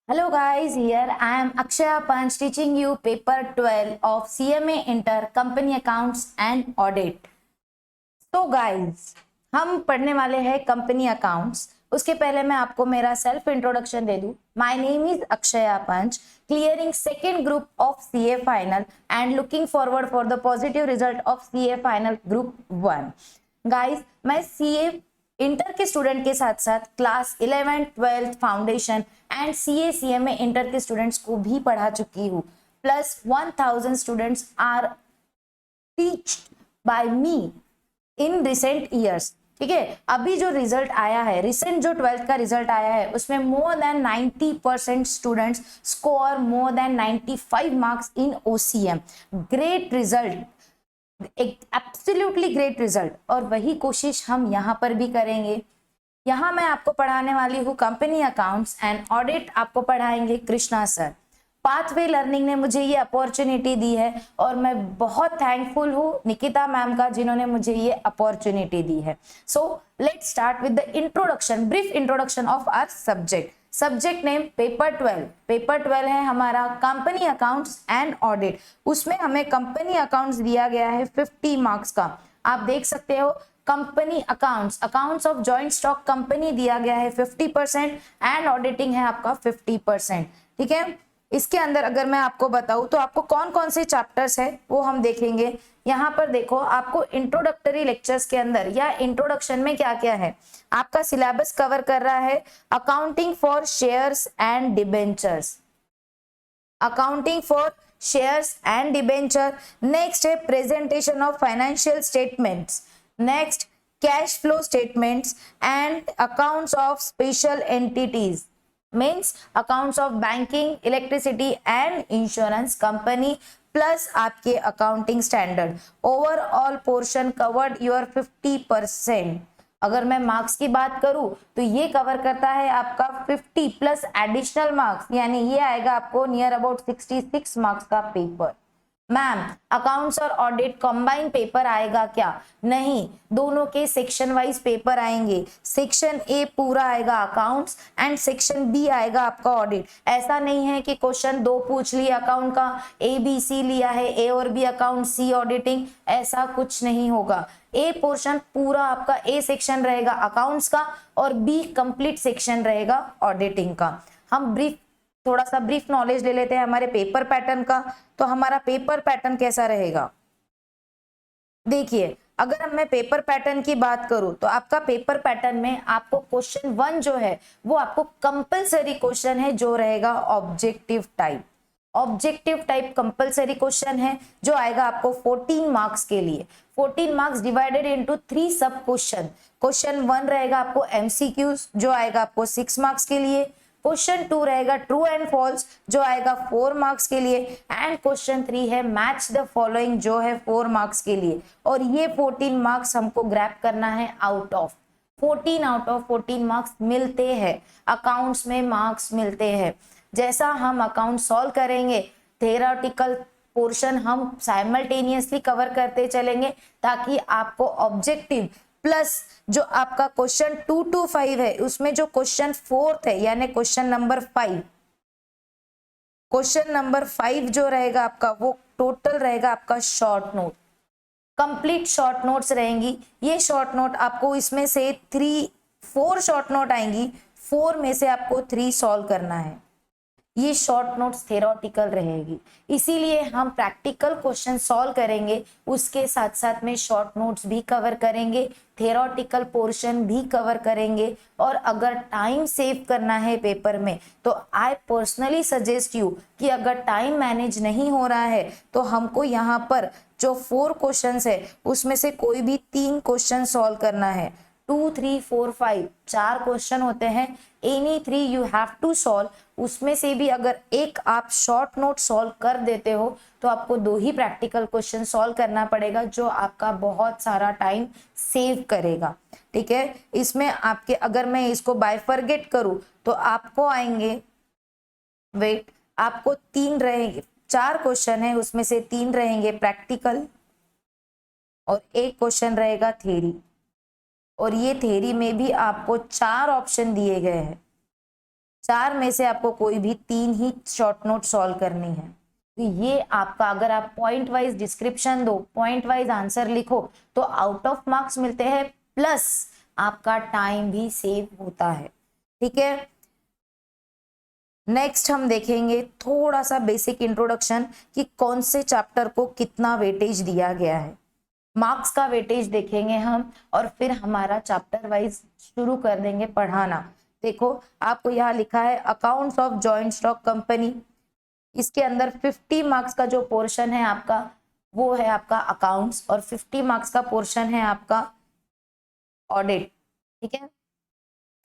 Hello guys, here I am Akshaya Panch teaching you paper 12 of CMA Inter Company Accounts and Audit. तो guys, हम पढ़ने वाले हैं company accounts. उसके पहले मैं आपको मेरा सेल्फ इंट्रोडक्शन दे दूं। My name is Akshaya Panch, clearing second group of CA final and looking forward for the positive result of CA final group 1। Guys, मैं सीए इंटर के स्टूडेंट के साथ साथ class 11 12 foundation and CA CMA inter के students को भी पढ़ा चुकी हूँ। Plus 1000 students are teached by me in recent years. ठीक है, अभी जो रिजल्ट आया है, रिसेंट जो 12th का रिजल्ट आया है, उसमें more than 90% students score more than 95 marks in OCM. Great result, एक एब्सोल्युटली ग्रेट रिजल्ट। और वही कोशिश हम यहाँ पर भी करेंगे। यहाँ मैं आपको पढ़ाने वाली हूँ कंपनी अकाउंट्स एंड ऑडिट, आपको पढ़ाएंगे कृष्णा सर। पाथवे लर्निंग ने मुझे ये अपॉर्चुनिटी दी है और मैं बहुत थैंकफुल हूँ निकिता मैम का, जिन्होंने मुझे ये अपॉर्चुनिटी दी है। So let's start with the introduction, brief introduction of our subject. Subject name paper 12। Paper 12 है हमारा कंपनी अकाउंट्स एंड ऑडिट। उसमें हमें कंपनी अकाउंट्स दिया गया है 50 मार्क्स का। आप देख सकते हो, company accounts, accounts of joint stock company दिया गया है 50% एंड ऑडिटिंग है आपका 50%। ठीक है, इसके अंदर अगर मैं आपको बताऊं तो आपको कौन कौन से चैप्टर्स है वो हम देखेंगे। यहाँ पर देखो, आपको इंट्रोडक्टरी लेक्चर्स के अंदर या इंट्रोडक्शन में क्या क्या है, आपका सिलेबस कवर कर रहा है accounting for shares and debentures, accounting for shares and debenture. Next है presentation of financial statements, next cash flow statements and accounts of special entities, means accounts of banking, electricity and insurance company, plus आपके accounting standard. Overall portion covered your 50%। अगर मैं marks की बात करूं तो ये cover करता है आपका 50 प्लस एडिशनल मार्क्स, यानी ये आएगा आपको नियर अबाउट 66 मार्क्स का पेपर। मैम, अकाउंट्स और ऑडिट कंबाइन पेपर आएगा क्या? नहीं, दोनों के सेक्शन वाइज पेपर आएंगे। सेक्शन ए पूरा आएगा अकाउंट्स एंड सेक्शन बी आएगा आपका ऑडिट। ऐसा नहीं है कि क्वेश्चन 2 पूछ लिया अकाउंट का, ए बी सी लिया है, ए और बी अकाउंट, सी ऑडिटिंग, ऐसा कुछ नहीं होगा। ए पोर्शन पूरा आपका, ए सेक्शन रहेगा अकाउंट्स का और बी कंप्लीट सेक्शन रहेगा ऑडिटिंग का। हम थोड़ा सा ब्रीफ नॉलेज ले लेते हैं हमारे पेपर पैटर्न का। तो हमारा पेपर पैटर्न कैसा रहेगा, देखिए, अगर मैं पेपर पैटर्न की बात करूं तो आपका पेपर पैटर्न में आपको क्वेश्चन 1 जो है वो आपको कंपलसरी क्वेश्चन है, जो रहेगा objective type. Objective type compulsory question है जो आएगा आपको 14 मार्क्स के लिए। 14 मार्क्स डिवाइडेड इनटू 3 सब क्वेश्चन। क्वेश्चन 1 रहेगा आपको एमसीक्यूज, जो आएगा आपको 6 मार्क्स के लिए। क्वेश्चन 2 रहेगा ट्रू एंड फॉल्स, जो आएगा 4 मार्क्स के लिए। एंड क्वेश्चन 3 है मैच द फॉलोइंग, जो है 4 मार्क्स के लिए। और ये 14 मार्क्स हमको ग्रैब करना है out of 14। Out of 14 marks मिलते हैं, अकाउंट्स में मार्क्स मिलते हैं। जैसा हम अकाउंट सॉल्व करेंगे, थेरोटिकल पोर्शन हम साइमल्टेनियसली कवर करते चलेंगे, ताकि आपको ऑब्जेक्टिव प्लस जो आपका क्वेश्चन 2 to 5 है, उसमें जो क्वेश्चन 4 है यानी क्वेश्चन नंबर 5, क्वेश्चन नंबर 5 जो रहेगा आपका, वो टोटल रहेगा आपका short note, complete short notes रहेंगी। ये शॉर्ट नोट आपको इसमें से 4 शॉर्ट नोट आएंगी, 4 में से आपको 3 सॉल्व करना है। ये शॉर्ट नोट्स थेरोटिकल रहेगी, इसीलिए हम प्रैक्टिकल क्वेश्चन सॉल्व करेंगे, उसके साथ साथ में शॉर्ट नोट्स भी कवर करेंगे, थेरोटिकल पोर्शन भी कवर करेंगे। और अगर टाइम सेव करना है पेपर में तो आई पर्सनली सजेस्ट यू कि अगर टाइम मैनेज नहीं हो रहा है तो हमको यहाँ पर जो 4 क्वेश्चंस है उसमें से कोई भी 3 क्वेश्चन सॉल्व करना है। 2 3 4 5 4 क्वेश्चन होते हैं, any 3 you have to solve. उसमें से भी अगर एक आप शॉर्ट नोट सॉल्व कर देते हो तो आपको 2 ही प्रैक्टिकल क्वेश्चन सॉल्व करना पड़ेगा, जो आपका बहुत सारा टाइम सेव करेगा। ठीक है, इसमें आपके, अगर मैं इसको बाइफरगेट करूं तो आपको आएंगे, वेट, आपको 3 रहेंगे, 4 क्वेश्चन है, उसमें से 3 रहेंगे प्रैक्टिकल और 1 क्वेश्चन रहेगा थ्योरी। और ये थ्योरी में भी आपको 4 ऑप्शन दिए गए हैं। 4 में से आपको कोई भी 3 ही शॉर्ट नोट सॉल्व करनी है। तो ये आपका, अगर आप पॉइंट वाइज डिस्क्रिप्शन दो, पॉइंट वाइज आंसर लिखो, तो आउट ऑफ मार्क्स मिलते हैं, प्लस आपका टाइम भी सेव होता है। ठीक है, नेक्स्ट हम देखेंगे थोड़ा सा बेसिक इंट्रोडक्शन कि कौन से चैप्टर को कितना वेटेज दिया गया है। मार्क्स का वेटेज देखेंगे हम, और फिर हमारा चैप्टर वाइज शुरू कर देंगे पढ़ाना। देखो आपको यहाँ लिखा है accounts of joint stock company. इसके अंदर 50 मार्क्स का जो पोर्शन है आपका, वो है आपका अकाउंट्स, और 50 मार्क्स का पोर्शन है आपका ऑडिट। ठीक है,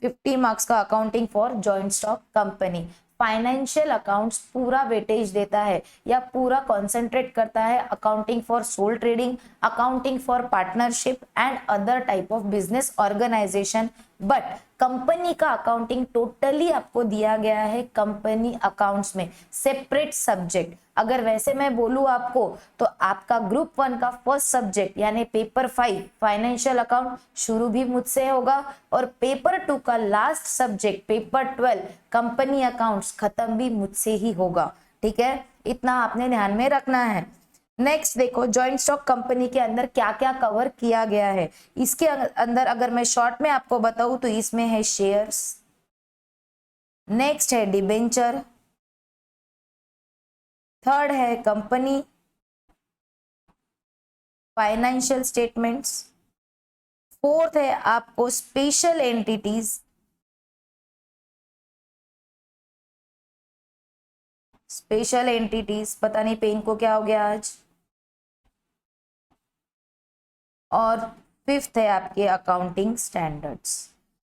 50 मार्क्स का accounting for joint stock company. Financial accounts पूरा वेटेज देता है या पूरा कॉन्सेंट्रेट करता है accounting for sole trading, accounting for partnership and other type of business organisation. But company का अकाउंटिंग टोटली आपको दिया गया है कंपनी अकाउंट्स में, सेपरेट सब्जेक्ट। अगर वैसे मैं बोलूं आपको, तो आपका ग्रुप 1 का फर्स्ट सब्जेक्ट यानी पेपर 5 फाइनेंशियल अकाउंट शुरू भी मुझसे होगा, और पेपर 2 का last subject paper 12 company accounts खत्म भी मुझसे ही होगा। ठीक है, इतना आपने ध्यान में रखना है। नेक्स्ट देखो जॉइंट स्टॉक कंपनी के अंदर क्या क्या कवर किया गया है। इसके अंदर अगर मैं शॉर्ट में आपको बताऊं तो इसमें है शेयर्स, नेक्स्ट है डिबेंचर, थर्ड है कंपनी फाइनेंशियल स्टेटमेंट्स, फोर्थ है आपको स्पेशल एंटिटीज, स्पेशल एंटिटीज, पता नहीं पेन को क्या हो गया आज, और फिफ्थ है आपके अकाउंटिंग स्टैंडर्ड्स।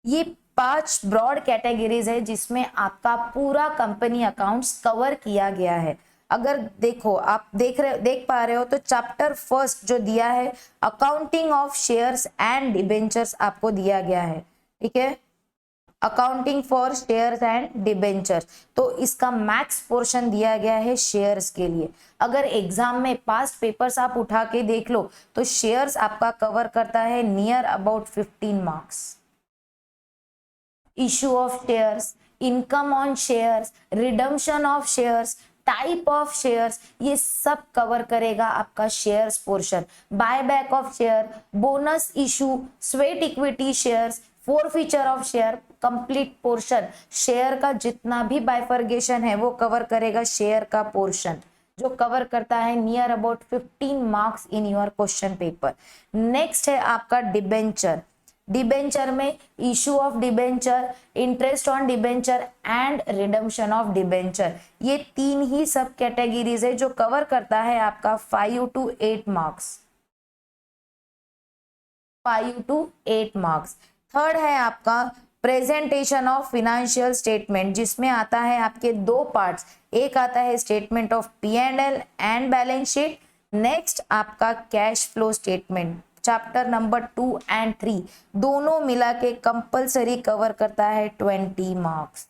ये 5 ब्रॉड कैटेगरीज है जिसमें आपका पूरा कंपनी अकाउंट्स कवर किया गया है। अगर देखो आप देख पा रहे हो तो चैप्टर फर्स्ट जो दिया है accounting of shares and debentures आपको दिया गया है। ठीक है, accounting for shares and debentures, तो इसका मैक्स पोर्शन दिया गया है शेयर्स के लिए। अगर एग्जाम में पास्ट पेपर्स आप उठा के देख लो तो शेयर्स आपका कवर करता है near about 15 marks. Issue of shares, income on shares, redemption of shares, type of shares, ये सब कवर करेगा आपका shares portion. Buy back of share, bonus issue, sweat equity shares, forfeiture of share, complete portion. Share का जितना भी bifurcation है वो cover करेगा शेयर का पोर्शन, जो कवर करता है near about 15 marks in your question paper. Next है आपका डिबेंचर। डिबेंचर में issue of debenture, interest on debenture and redemption of debenture, ये 3 ही सब कैटेगरीज है जो कवर करता है आपका 5 to 8 marks, 5 to 8 marks. Third है आपका प्रेजेंटेशन ऑफ फिनेंशियल स्टेटमेंट, जिसमें आता है आपके 2 पार्ट्स। एक आता है statement of P&L and balance sheet, next आपका cash flow statement. Chapter number 2 and 3 दोनों मिला के कंपल्सरी कवर करता है 20 मार्क्स।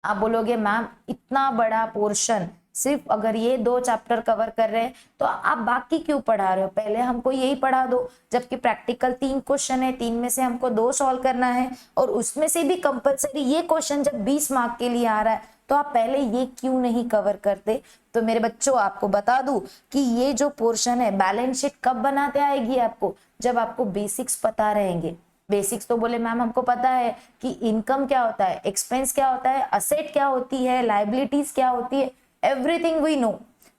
आप बोलोगे मैम इतना बड़ा पोर्शन सिर्फ अगर ये 2 चैप्टर कवर कर रहे हैं तो आप बाकी क्यों पढ़ा रहे हो, पहले हमको यही पढ़ा दो। जबकि प्रैक्टिकल 3 क्वेश्चन है, 3 में से हमको 2 सॉल्व करना है, और उसमें से भी कंपल्सरी ये क्वेश्चन जब 20 मार्क के लिए आ रहा है तो आप पहले ये क्यों नहीं कवर करते। तो मेरे बच्चों आपको बता दूं कि ये जो पोर्शन है बैलेंस शीट कब बनाते आएगी आपको, जब आपको बेसिक्स पता रहेंगे। बेसिक्स तो बोले मैम हमको पता है कि इनकम क्या होता है, एक्सपेंस क्या होता है, असेट क्या होती है, लाइबिलिटीज क्या होती है, एवरीथिंग वी नो।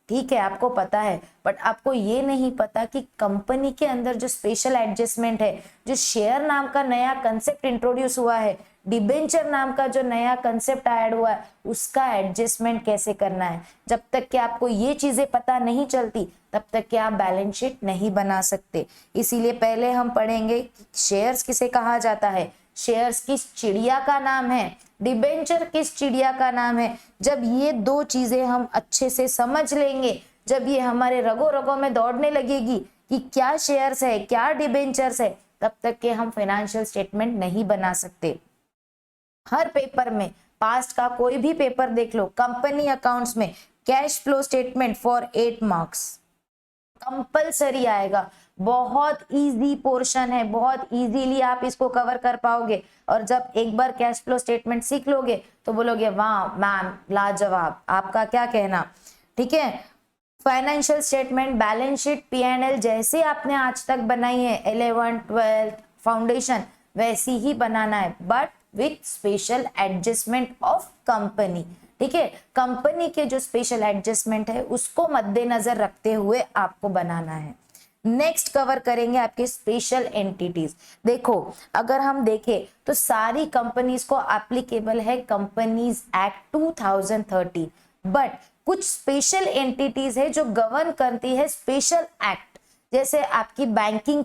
ठीक है, आपको पता है, बट आपको ये नहीं पता कि कंपनी के अंदर जो स्पेशल एडजस्टमेंट है, जो शेयर नाम का नया कंसेप्ट इंट्रोड्यूस हुआ है, डिबेंचर नाम का जो नया कंसेप्ट ऐड हुआ है, उसका एडजस्टमेंट कैसे करना है। जब तक कि आपको ये चीजें पता नहीं चलती तब तक कि आप बैलेंस शीट नहीं बना सकते। इसीलिए पहले हम पढ़ेंगे शेयर्स किसे कहा जाता है, शेयर्स किस चिड़िया का नाम है, डिबेंचर किस चिड़िया का नाम है। जब ये 2 चीजें हम अच्छे से समझ लेंगे, जब ये हमारे रगों रगों में दौड़ने लगेगी कि क्या शेयर्स है क्या डिबेंचर्स है, तब तक के हम फाइनेंशियल स्टेटमेंट नहीं बना सकते। हर पेपर में, पास्ट का कोई भी पेपर देख लो, कंपनी अकाउंट्स में cash flow statement for 8 marks, compulsory आएगा। बहुत इजी पोर्शन है, बहुत इजीली आप इसको कवर कर पाओगे। और जब एक बार कैश फ्लो स्टेटमेंट सीख लोगे तो बोलोगे वाह मैम लाजवाब, आपका क्या कहना। ठीक है, financial statement, balance sheet, P&L जैसे आपने आज तक बनाई है 11, 12 फाउंडेशन, वैसी ही बनाना है, but with special adjustment of company. ठीक है, कंपनी के जो स्पेशल एडजस्टमेंट है उसको मद्देनजर रखते हुए आपको बनाना है। नेक्स्ट कवर करेंगे आपके स्पेशल एंटिटीज। देखो अगर हम देखें तो सारी कंपनीज को एप्लीकेबल है कंपनीज एक्ट 2013, बट कुछ स्पेशल एंटिटीज है जो गवर्न करती है स्पेशल एक्ट। जैसे आपकी बैंकिंग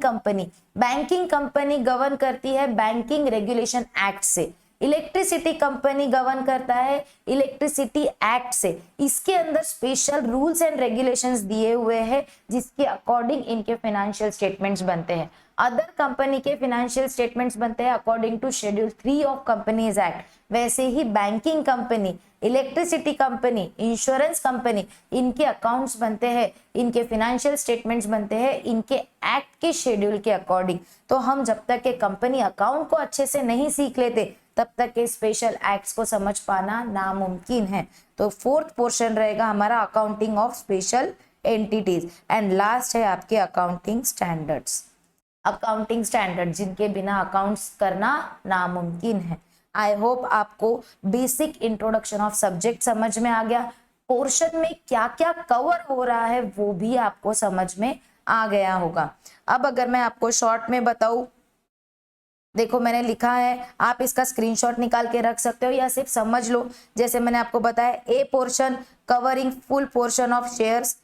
कंपनी गवर्न करती है बैंकिंग रेगुलेशन एक्ट से। इलेक्ट्रिसिटी कंपनी गवर्न करता है इलेक्ट्रिसिटी एक्ट से। इसके अंदर स्पेशल रूल्स एंड रेगुलेशंस दिए हुए हैं जिसके अकॉर्डिंग इनके फाइनेंशियल स्टेटमेंट्स बनते हैं। अदर कंपनी के फाइनेंशियल स्टेटमेंट्स बनते हैं according to schedule 3 of companies act. वैसे ही banking company, electricity company, insurance company, इनके अकाउंट्स बनते हैं, इनके फाइनेंशियल स्टेटमेंट्स बनते हैं इनके एक्ट के शेड्यूल के अकॉर्डिंग। तो हम जब तक के कंपनी अकाउंट को अच्छे से नहीं सीख लेते तब तक के स्पेशल एक्ट्स को समझ पाना नामुमकिन है। तो फोर्थ पोर्शन रहेगा हमारा accounting of special entities. And last है आपके अकाउंटिंग स्टैंडर्ड्स। अकाउंटिंग स्टैंडर्ड जिनके बिना अकाउंट्स करना नामुमकिन है। आई होप आपको बेसिक इंट्रोडक्शन ऑफ सब्जेक्ट समझ में आ गया। पोर्शन में क्या क्या कवर हो रहा है वो भी आपको समझ में आ गया होगा। अब अगर मैं आपको शॉर्ट में बताऊं, देखो मैंने लिखा है, आप इसका स्क्रीनशॉट निकाल के रख सकते हो या सिर्फ समझ लो। जैसे मैंने आपको बताया, ए portion covering full portion of shares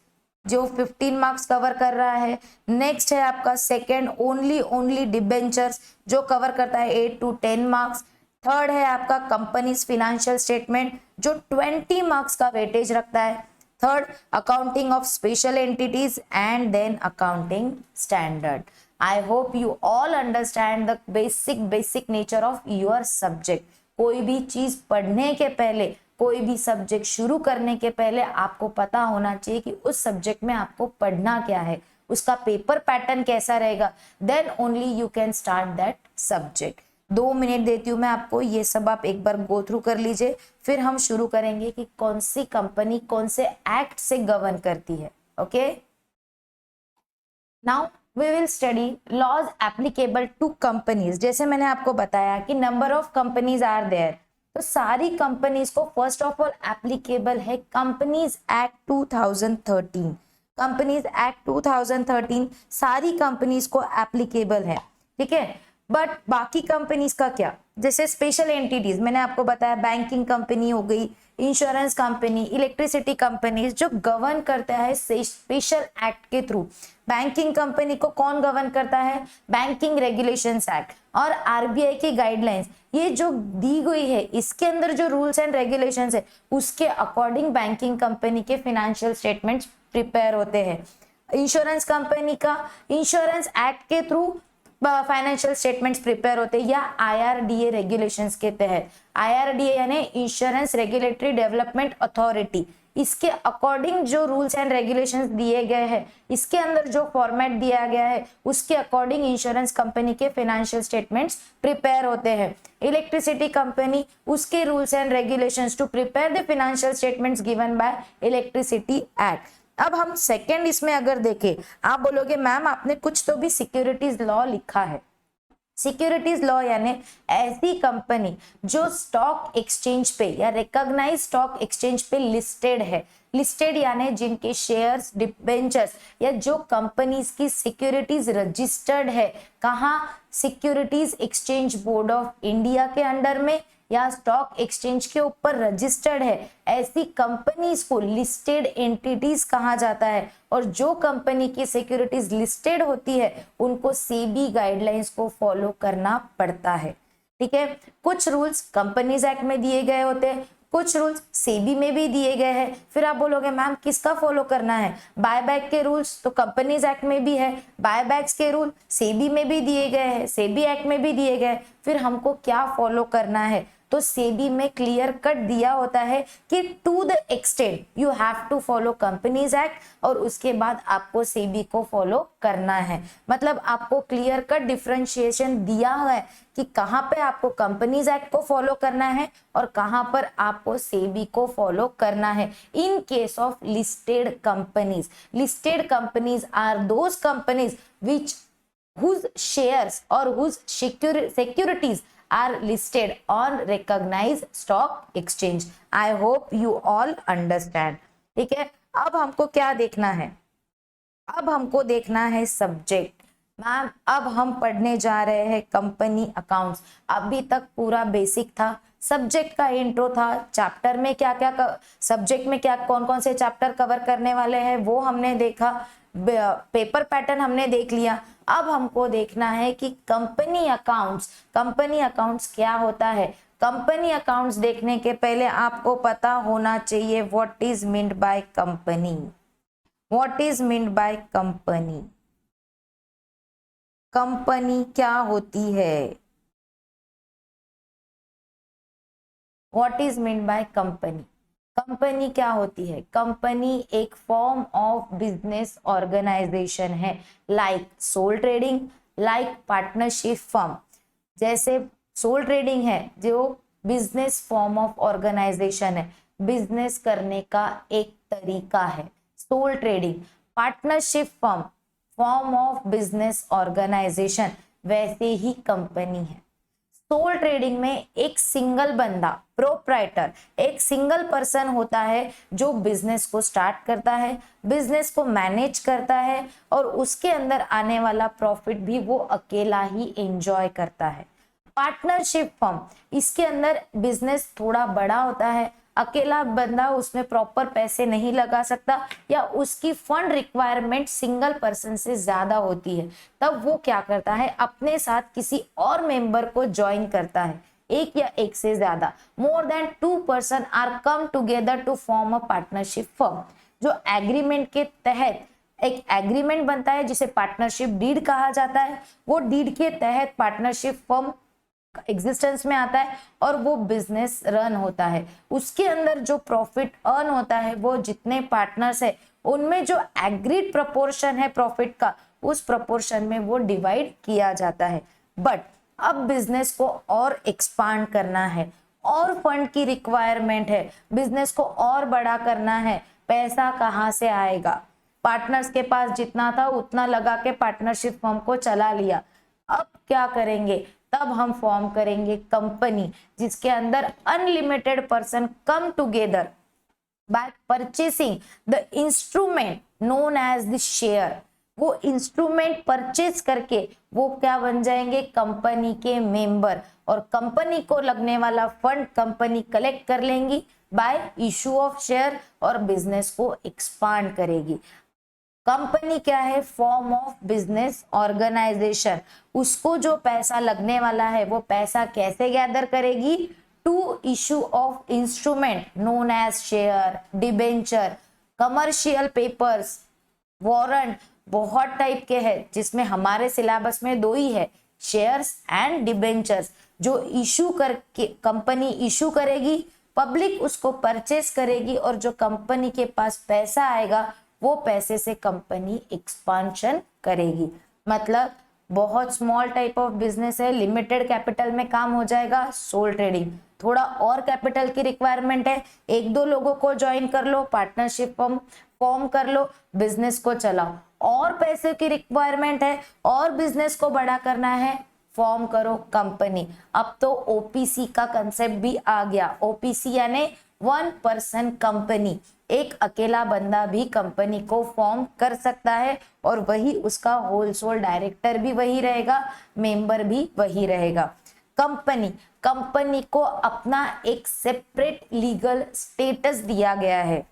जो 15 मार्क्स कवर कर रहा है। नेक्स्ट है आपका सेकंड ओनली डिबेंचर्स जो कवर करता है 8 to 10 मार्क्स। थर्ड है आपका कंपनीज फाइनेंशियल स्टेटमेंट जो 20 मार्क्स का वेटेज रखता है। Third accounting of special entities and then accounting standard. I hope you all understand the basic nature of your subject। कोई भी चीज पढ़ने के पहले, कोई भी सब्जेक्ट शुरू करने के पहले आपको पता होना चाहिए कि उस सब्जेक्ट में आपको पढ़ना क्या है, उसका पेपर पैटर्न कैसा रहेगा। Then only you can start that subject. 2 minute देती हूँ मैं आपको, ये सब आप एक बार गो थ्रू कर लीजिए, फिर हम शुरू करेंगे कि कौन सी कंपनी कौन से एक्ट से गवर्न करती है। Okay, now we will study laws applicable to companies। जैसे मैंने आपको बताया कि number of companies are there, तो सारी कंपनीज को फर्स्ट ऑफ ऑल एप्लीकेबल है कंपनीज एक्ट 2013। कंपनीज एक्ट 2013 सारी कंपनीज को एप्लीकेबल है। ठीक है, बट बाकी कंपनीज का क्या, जैसे स्पेशल एंटिटीज मैंने आपको बताया, बैंकिंग कंपनी हो गई, इंश्योरेंस कंपनी, इलेक्ट्रिसिटी कंपनीज जो गवर्न करता है स्पेशल एक्ट के थ्रू। बैंकिंग कंपनी को कौन गवर्न करता है, बैंकिंग रेगुलेशंस एक्ट और आरबीआई की गाइडलाइंस, ये जो दी गई है इसके अंदर जो रूल्स एंड रेगुलेशंस है उसके अकॉर्डिंग बैंकिंग कंपनी के फाइनेंशियल स्टेटमेंट्स प्रिपेयर होते हैं। इंश्योरेंस कंपनी का इंश्योरेंस एक्ट के थ्रू फाइनेंशियल स्टेटमेंट्स प्रिपेयर होते हैं या IRDA रेगुलेशंस के तहत। IRDA यानी इंश्योरेंस रेगुलेटरी डेवलपमेंट अथॉरिटी, इसके अकॉर्डिंग जो रूल्स एंड रेगुलेशंस दिए गए हैं, इसके अंदर जो फॉर्मेट दिया गया है उसके अकॉर्डिंग इंश्योरेंस कंपनी के फाइनेंशियल स्टेटमेंट्स प्रिपेयर होते हैं। इलेक्ट्रिसिटी कंपनी, उसके rules and regulations to prepare the financial statements given by electricity act. अब हम सेकेंड इसमें अगर देखें, आप बोलोगे मैम आपने कुछ तो भी सिक्योरिटीज लॉ लिखा है। सिक्योरिटीज लॉ यानी ऐसी कंपनी जो स्टॉक एक्सचेंज पे या रिकॉग्नाइज स्टॉक एक्सचेंज पे लिस्टेड है। लिस्टेड यानी जिनके शेयर्स, डिबेंचर्स या जो कंपनीज की सिक्योरिटीज रजिस्टर्ड है, कहाँ, securities exchange board of India के अंडर में या स्टॉक एक्सचेंज के ऊपर रजिस्टर्ड है, ऐसी कंपनीज को लिस्टेड एंटिटीज कहा जाता है। और जो कंपनी की सिक्योरिटीज लिस्टेड होती है उनको सेबी गाइडलाइंस को फॉलो करना पड़ता है। ठीक है, कुछ रूल्स कंपनीज एक्ट में दिए गए होते हैं, कुछ रूल्स सेबी में भी दिए गए हैं। फिर आप बोलोगे मैम किसका फॉलो करना है, बायबैक के रूल्स तो कंपनीज एक्ट में भी है, बायबैक्स के रूल सेबी में भी दिए गए हैं, सेबी एक्ट में भी दिए गए, फिर हमको क्या फॉलो करना है। तो सेबी में क्लियर कट दिया होता है कि to the extent you have to follow companies act, और उसके बाद आपको सेबी को फॉलो करना है। मतलब आपको क्लियर कट डिफरेंशिएशन दिया है कि कहाँ पे आपको कंपनीज एक्ट को फॉलो करना है और कहाँ पर आपको सेबी को फॉलो करना है। In case of listed companies are those companies which whose shares or whose securities are listed on recognized stock exchange. I hope you all understand. ठीक है, अब हमको क्या देखना है? अब हमको देखना है सब्जेक्ट। मैम अब हम पढ़ने जा रहे हैं कंपनी अकाउंट्स। अभी तक पूरा बेसिक था, सब्जेक्ट का इंट्रो था, चैप्टर में क्या क्या सब्जेक्ट में क्या कौन कौन से चैप्टर कवर करने वाले हैं वो हमने देखा, पेपर पैटर्न हमने देख लिया। अब हमको देखना है कि कंपनी अकाउंट्स क्या होता है। कंपनी अकाउंट्स देखने के पहले आपको पता होना चाहिए what is meant by company. What is meant by company? Company क्या होती है? What is meant by company? Company क्या होती है? कंपनी एक फॉर्म ऑफ बिजनेस ऑर्गेनाइजेशन है, like sole trading, like partnership firm. जैसे सोल ट्रेडिंग है जो बिजनेस फॉर्म ऑफ ऑर्गेनाइजेशन है, बिजनेस करने का एक तरीका है sole trading. Partnership firm form of business organisation, वैसे ही कंपनी है। सोल ट्रेडिंग में एक सिंगल बंदा प्रोप्राइटर, एक सिंगल पर्सन होता है जो बिजनेस को स्टार्ट करता है, बिजनेस को मैनेज करता है और उसके अंदर आने वाला प्रॉफिट भी वो अकेला ही एंजॉय करता है। पार्टनरशिप फर्म, इसके अंदर बिजनेस थोड़ा बड़ा होता है, अकेला बंदा उसमें प्रॉपर पैसे नहीं लगा सकता या उसकी फंड रिक्वायरमेंट सिंगल पर्सन से ज्यादा होती है, तब वो क्या करता है अपने साथ किसी और मेंबर को ज्वाइन करता है, एक या एक से ज्यादा। More than 2 person are come together to form a partnership firm. जो एग्रीमेंट के तहत एक एग्रीमेंट बनता है जिसे पार्टनरशिप डीड कहा जाता है, वो डीड के तहत पार्टनरशिप फर्म एग्जिस्टेंस में आता है और वो बिजनेस रन होता है। उसके अंदर जो प्रॉफिट अर्न होता है वो जितने पार्टनर्स है उनमें जो एग्रीड प्रपोर्शन है प्रॉफिट का, उस प्रपोर्शन में वो डिवाइड किया जाता है। बट अब बिजनेस को और एक्सपांड करना है और फंड की रिक्वायरमेंट है, बिजनेस को और बड़ा करना है, पैसा कहाँ से आएगा? पार्टनर्स के पास जितना था उतना लगा के पार्टनरशिप फर्म को चला लिया। अब क्या करेंगे? तब हम फॉर्म करेंगे कंपनी जिसके अंदर unlimited person come together by purchasing the instrument known as the share. वो इंस्ट्रूमेंट परचेज करके वो क्या बन जाएंगे? कंपनी के मेंबर, और कंपनी को लगने वाला फंड कंपनी कलेक्ट कर लेंगी बाय इशू ऑफ शेयर और बिजनेस को एक्सपांड करेगी। कंपनी क्या है? Form of business organisation. उसको जो पैसा लगने वाला है वो पैसा कैसे गैदर करेगी? To issue of instrument known as share, debenture, commercial papers, warrant, बहुत टाइप के हैं जिसमें हमारे सिलेबस में 2 ही है, शेयर्स एंड डिबेंचर्स। जो इशू करके कंपनी इशू करेगी, पब्लिक उसको परचेस करेगी और जो कंपनी के पास पैसा आएगा वो पैसे से कंपनी एक्सपांशन करेगी। मतलब बहुत स्मॉल टाइप ऑफ बिजनेस है, लिमिटेड कैपिटल में काम हो जाएगा सोल ट्रेडिंग। थोड़ा और कैपिटल की रिक्वायरमेंट है, 1-2 लोगों को ज्वाइन कर लो, पार्टनरशिप फॉर्म कर लो, बिजनेस को चलाओ। और पैसे की रिक्वायरमेंट है और बिजनेस को बड़ा करना है, फॉर्म करो कंपनी। अब तो ओपीसी का कंसेप्ट भी आ गया। ओपीसी यानी 1 पर्सन कंपनी, एक अकेला बंदा भी कंपनी को फॉर्म कर सकता है और वही उसका होलसेल डायरेक्टर भी वही रहेगा, मेंबर भी वही रहेगा। कंपनी को अपना एक सेपरेट लीगल स्टेटस दिया गया है।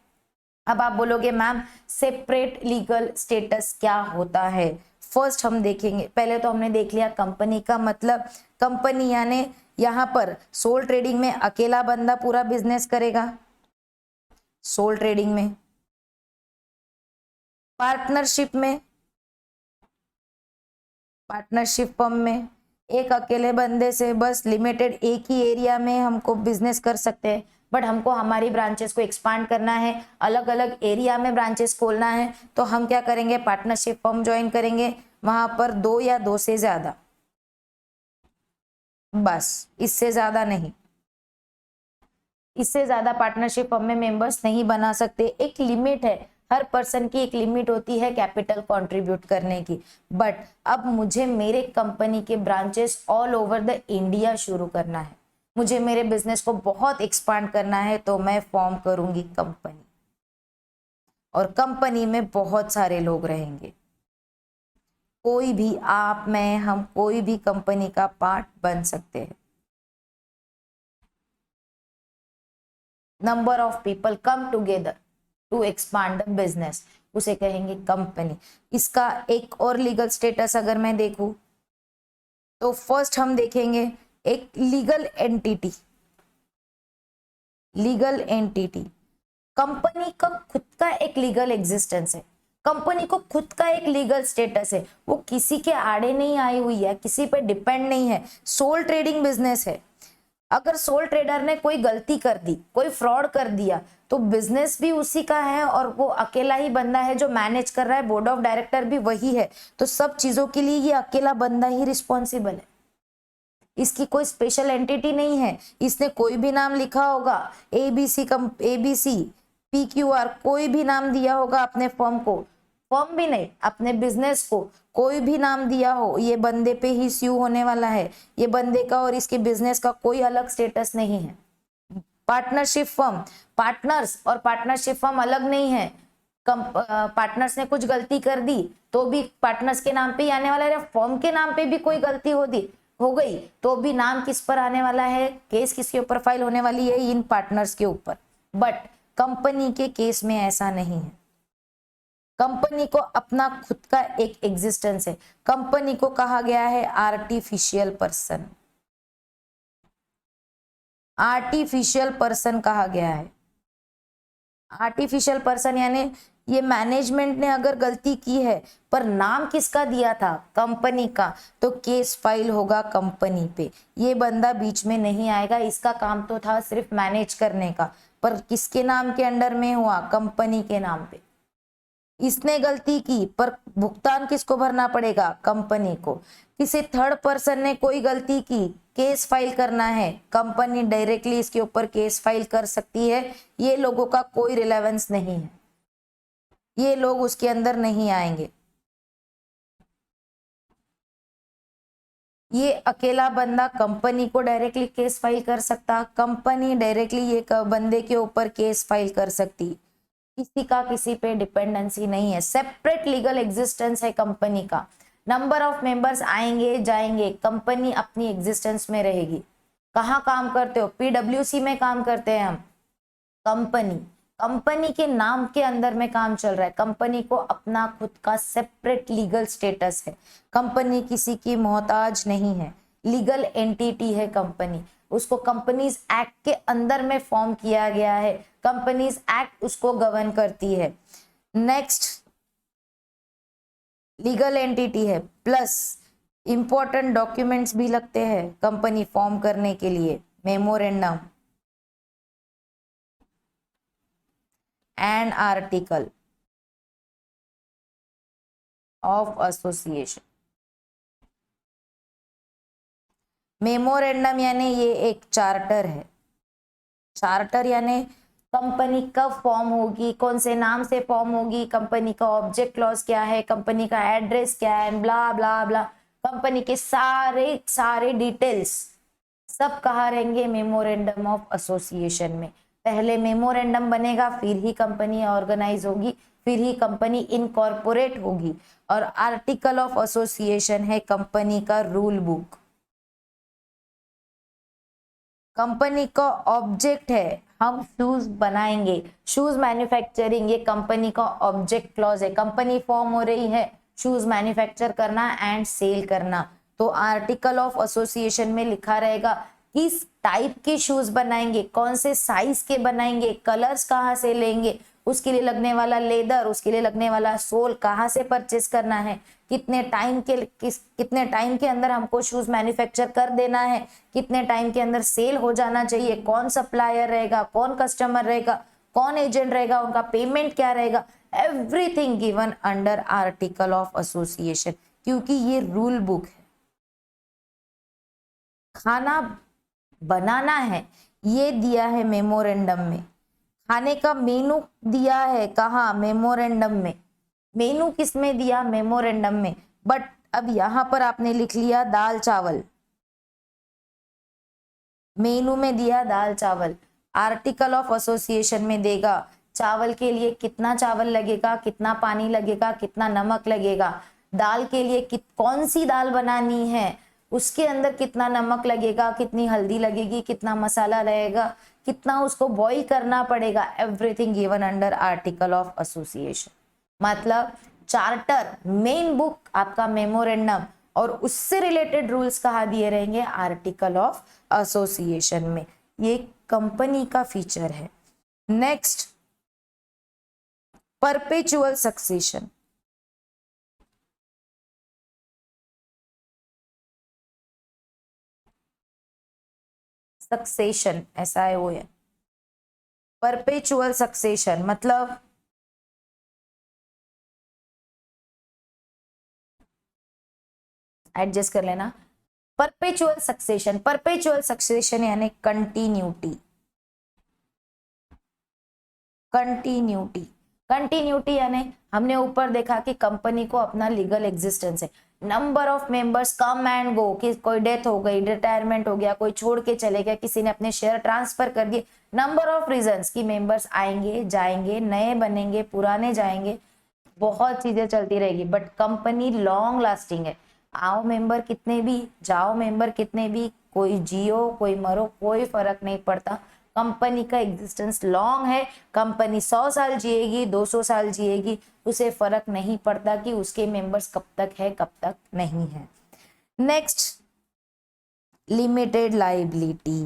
अब आप बोलोगे मैम सेपरेट लीगल स्टेटस क्या होता है? फर्स्ट हम देखेंगे, पहले तो हमने देख लिया कंपनी का मतलब। कंपनी यानी यहाँ पर सोल ट्रेडिंग में अकेला बंदा पूरा बिजनेस करेगा, सोल ट्रेडिंग में। पार्टनरशिप फर्म में एक अकेले बंदे से बस लिमिटेड एक ही एरिया में हमको बिजनेस कर सकते हैं, बट हमको हमारी ब्रांचेस को एक्सपांड करना है, अलग अलग एरिया में ब्रांचेस खोलना है, तो हम क्या करेंगे, पार्टनरशिप फर्म ज्वाइन करेंगे, वहां पर 2 या 2 से ज्यादा, बस इससे ज्यादा नहीं, इससे ज्यादा पार्टनरशिप फर्म में मेंबर्स नहीं बना सकते। एक लिमिट है, हर पर्सन की एक लिमिट होती है कैपिटल कंट्रीब्यूट करने की। बट अब मुझे मेरे कंपनी के branches all over the India शुरू करना है, मुझे मेरे बिजनेस को बहुत एक्सपांड करना है, तो मैं फॉर्म करूंगी कंपनी, और कंपनी में बहुत सारे लोग रहेंगे, कोई भी, आप, मैं, हम, कोई भी कंपनी का पार्ट बन सकते हैं। Number of people come together to expand the business, उसे कहेंगे कंपनी। इसका एक और लीगल स्टेटस अगर मैं देखूं, तो फर्स्ट हम देखेंगे एक legal entity. Legal entity, company का खुद का एक लीगल एग्जिस्टेंस है, कंपनी को खुद का एक लीगल स्टेटस है, वो किसी के आड़े नहीं आई हुई है, किसी पे डिपेंड नहीं है, सोल ट्रेडिंग बिजनेस है। अगर सोल ट्रेडर ने कोई गलती कर दी, कोई फ्रॉड कर दिया, तो बिजनेस भी उसी का है और वो अकेला ही बंदा है जो मैनेज कर रहा है, बोर्ड ऑफ डायरेक्टर भी वही है, तो सब चीजों के लिए ये अकेला बंदा ही रिस्पॉन्सिबल है, इसकी कोई स्पेशल एंटिटी नहीं है। इसने कोई भी नाम लिखा होगा, एबीसी PQR, कोई भी नाम दिया होगा अपने फर्म को, फर्म भी नहीं, अपने बिजनेस को कोई भी नाम दिया हो, ये बंदे पे ही स्यू होने वाला है, ये बंदे का और इसके बिजनेस का कोई अलग स्टेटस नहीं है। पार्टनरशिप फर्म, पार्टनर्स और पार्टनरशिप फर्म अलग नहीं है। पार्टनर्स ने कुछ गलती कर दी तो भी पार्टनर्स के नाम पे ही आने वाला है, फर्म के नाम पे भी कोई गलती हो गई तो भी नाम किस पर आने वाला है, केस किसके ऊपर फाइल होने वाली है, इन पार्टनर्स के ऊपर। बट कंपनी के केस में ऐसा नहीं है, कंपनी को अपना खुद का एक एग्जिस्टेंस है, कंपनी को कहा गया है आर्टिफिशियल पर्सन, आर्टिफिशियल पर्सन कहा गया है। आर्टिफिशियल पर्सन यानी ये मैनेजमेंट ने अगर गलती की है पर नाम किसका दिया था, कंपनी का, तो केस फाइल होगा कंपनी पे, ये बंदा बीच में नहीं आएगा। इसका काम तो था सिर्फ मैनेज करने का, पर किसके नाम के अंडर में हुआ, कंपनी के नाम पे। इसने गलती की पर भुगतान किसको भरना पड़ेगा, कंपनी को। किसी थर्ड पर्सन ने कोई गलती की, केस फाइल करना है, कंपनी डायरेक्टली इसके ऊपर केस फाइल कर सकती है, ये लोगों का कोई रिलेवेंस नहीं है, ये लोग उसके अंदर नहीं आएंगे। ये अकेला बंदा कंपनी को डायरेक्टली केस फाइल कर सकता, कंपनी डायरेक्टली ये बंदे के ऊपर केस फाइल कर सकती, किसी का किसी पे डिपेंडेंसी नहीं है, सेपरेट लीगल एग्जिस्टेंस है कंपनी का। नंबर ऑफ मेंबर्स आएंगे जाएंगे, कंपनी अपनी एग्जिस्टेंस में रहेगी। कहाँ काम करते हो, PWC में काम करते हैं हम, कंपनी के नाम के अंदर में काम चल रहा है, कंपनी को अपना खुद का सेपरेट लीगल स्टेटस है, कंपनी किसी की मोहताज नहीं है, लीगल एंटिटी है कंपनी, उसको कंपनीज एक्ट के अंदर में फॉर्म किया गया है, कंपनीज एक्ट उसको गवर्न करती है। नेक्स्ट लीगल एंटिटी है, प्लस इंपॉर्टेंट डॉक्यूमेंट्स भी लगते हैं कंपनी फॉर्म करने के लिए, memorandum and article of association. Memorandum यानी ये एक चार्टर है, चार्टर यानी कंपनी कब फॉर्म होगी, कौन से नाम से फॉर्म होगी, कंपनी का ऑब्जेक्ट क्लॉज क्या है, कंपनी का एड्रेस क्या है, ब्ला ब्ला ब्ला, कंपनी के सारे डिटेल्स सब कहाँ रहेंगे, मेमोरेंडम ऑफ एसोसिएशन में। पहले मेमोरेंडम बनेगा, फिर ही कंपनी ऑर्गेनाइज होगी, फिर ही कंपनी इनकॉर्पोरेट होगी। और आर्टिकल ऑफ एसोसिएशन है कंपनी का रूल बुक, कंपनी का ऑब्जेक्ट है, हम शूज बनाएंगे, शूज मैन्युफैक्चरिंग, ये कंपनी का ऑब्जेक्ट क्लॉज है, कंपनी फॉर्म हो रही है, शूज मैन्युफैक्चर करना एंड सेल करना, तो आर्टिकल ऑफ एसोसिएशन में लिखा रहेगा किस टाइप के शूज बनाएंगे, कौन से साइज के बनाएंगे, कलर्स कहाँ से लेंगे, उसके लिए लगने वाला लेदर, उसके लिए लगने वाला सोल कहाँ से परचेस करना है, कितने टाइम के अंदर हमको शूज मैन्युफैक्चर कर देना है, कितने टाइम के अंदर सेल हो जाना चाहिए, कौन सप्लायर रहेगा, कौन कस्टमर रहेगा, कौन एजेंट रहेगा, उनका पेमेंट क्या रहेगा, everything given under article of association, क्योंकि ये रूल बुक है। खाना बनाना है ये दिया है मेमोरेंडम में, खाने का मेनू दिया है कहाँ, मेमोरेंडम में। मेनू किस में दिया, मेमोरेंडम में। बट अब यहां पर आपने लिख लिया दाल चावल, मेनू में दिया दाल चावल, आर्टिकल ऑफ एसोसिएशन में देगा चावल के लिए कितना चावल लगेगा, कितना पानी लगेगा, कितना नमक लगेगा, दाल के लिए कौन सी दाल बनानी है, उसके अंदर कितना नमक लगेगा, कितनी हल्दी लगेगी, कितना मसाला रहेगा, कितना उसको बॉईल करना पड़ेगा, everything given under article of association. मतलब चार्टर मेन बुक आपका मेमोरेंडम, और उससे रिलेटेड रूल्स कहाँ दिए रहेंगे, आर्टिकल ऑफ एसोसिएशन में। ये कंपनी का फीचर है। Next, perpetual succession. सक्सेशन ऐसा है वो है, परपेचुअल सक्सेशन मतलब एडजस्ट कर लेना। परपेचुअल सक्सेशन, परपेचुअल सक्सेशन यानी कंटिन्यूटी, कंटिन्यूटी, कंटिन्यूटी यानी हमने ऊपर देखा कि कंपनी को अपना लीगल एग्जिस्टेंस है, number of members come and go, कि कोई डेथ हो गई, रिटायरमेंट हो गया, कोई छोड़ के चले गया, किसी ने अपने शेयर ट्रांसफर कर दिए, नंबर ऑफ रीजंस कि मेंबर्स आएंगे जाएंगे, नए बनेंगे, पुराने जाएंगे, बहुत चीजें चलती रहेगी, बट कंपनी लॉन्ग लास्टिंग है। आओ मेंबर कितने भी, जाओ मेंबर कितने भी, कोई जियो कोई मरो, कोई फर्क नहीं पड़ता, कंपनी का एग्जिस्टेंस लॉन्ग है। कंपनी 100 साल जिएगी, 200 साल जिएगी, उसे फर्क नहीं पड़ता कि उसके मेंबर्स कब तक है कब तक नहीं है। Next, limited liability.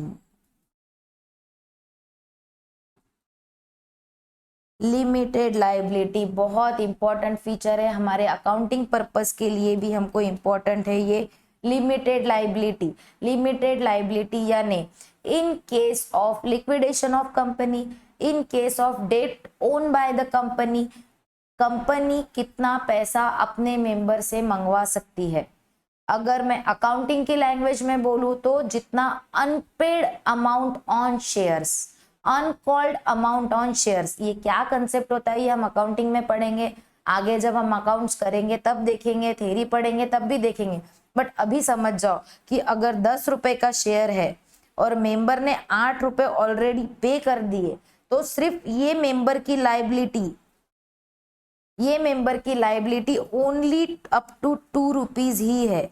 Limited liability बहुत इंपॉर्टेंट फीचर है, हमारे अकाउंटिंग पर्पस के लिए भी हमको इंपॉर्टेंट है ये लिमिटेड लायबिलिटी। लिमिटेड लायबिलिटी यानी in case of liquidation of company, in case of debt owned by the company, company कितना पैसा अपने मेंबर से मंगवा सकती है। अगर मैं अकाउंटिंग की लैंग्वेज में बोलूं तो जितना unpaid amount on shares, uncalled amount on shares, ये क्या कंसेप्ट होता है ये हम अकाउंटिंग में पढ़ेंगे, आगे जब हम अकाउंट्स करेंगे तब देखेंगे, थ्योरी पढ़ेंगे तब भी देखेंगे। बट अभी समझ जाओ कि अगर 10 रुपए का शेयर है और मेंबर ने 8 रुपए ऑलरेडी पे कर दिए, तो सिर्फ ये मेंबर की लायबिलिटी, ये मेंबर की liability only up to 2 rupees ही है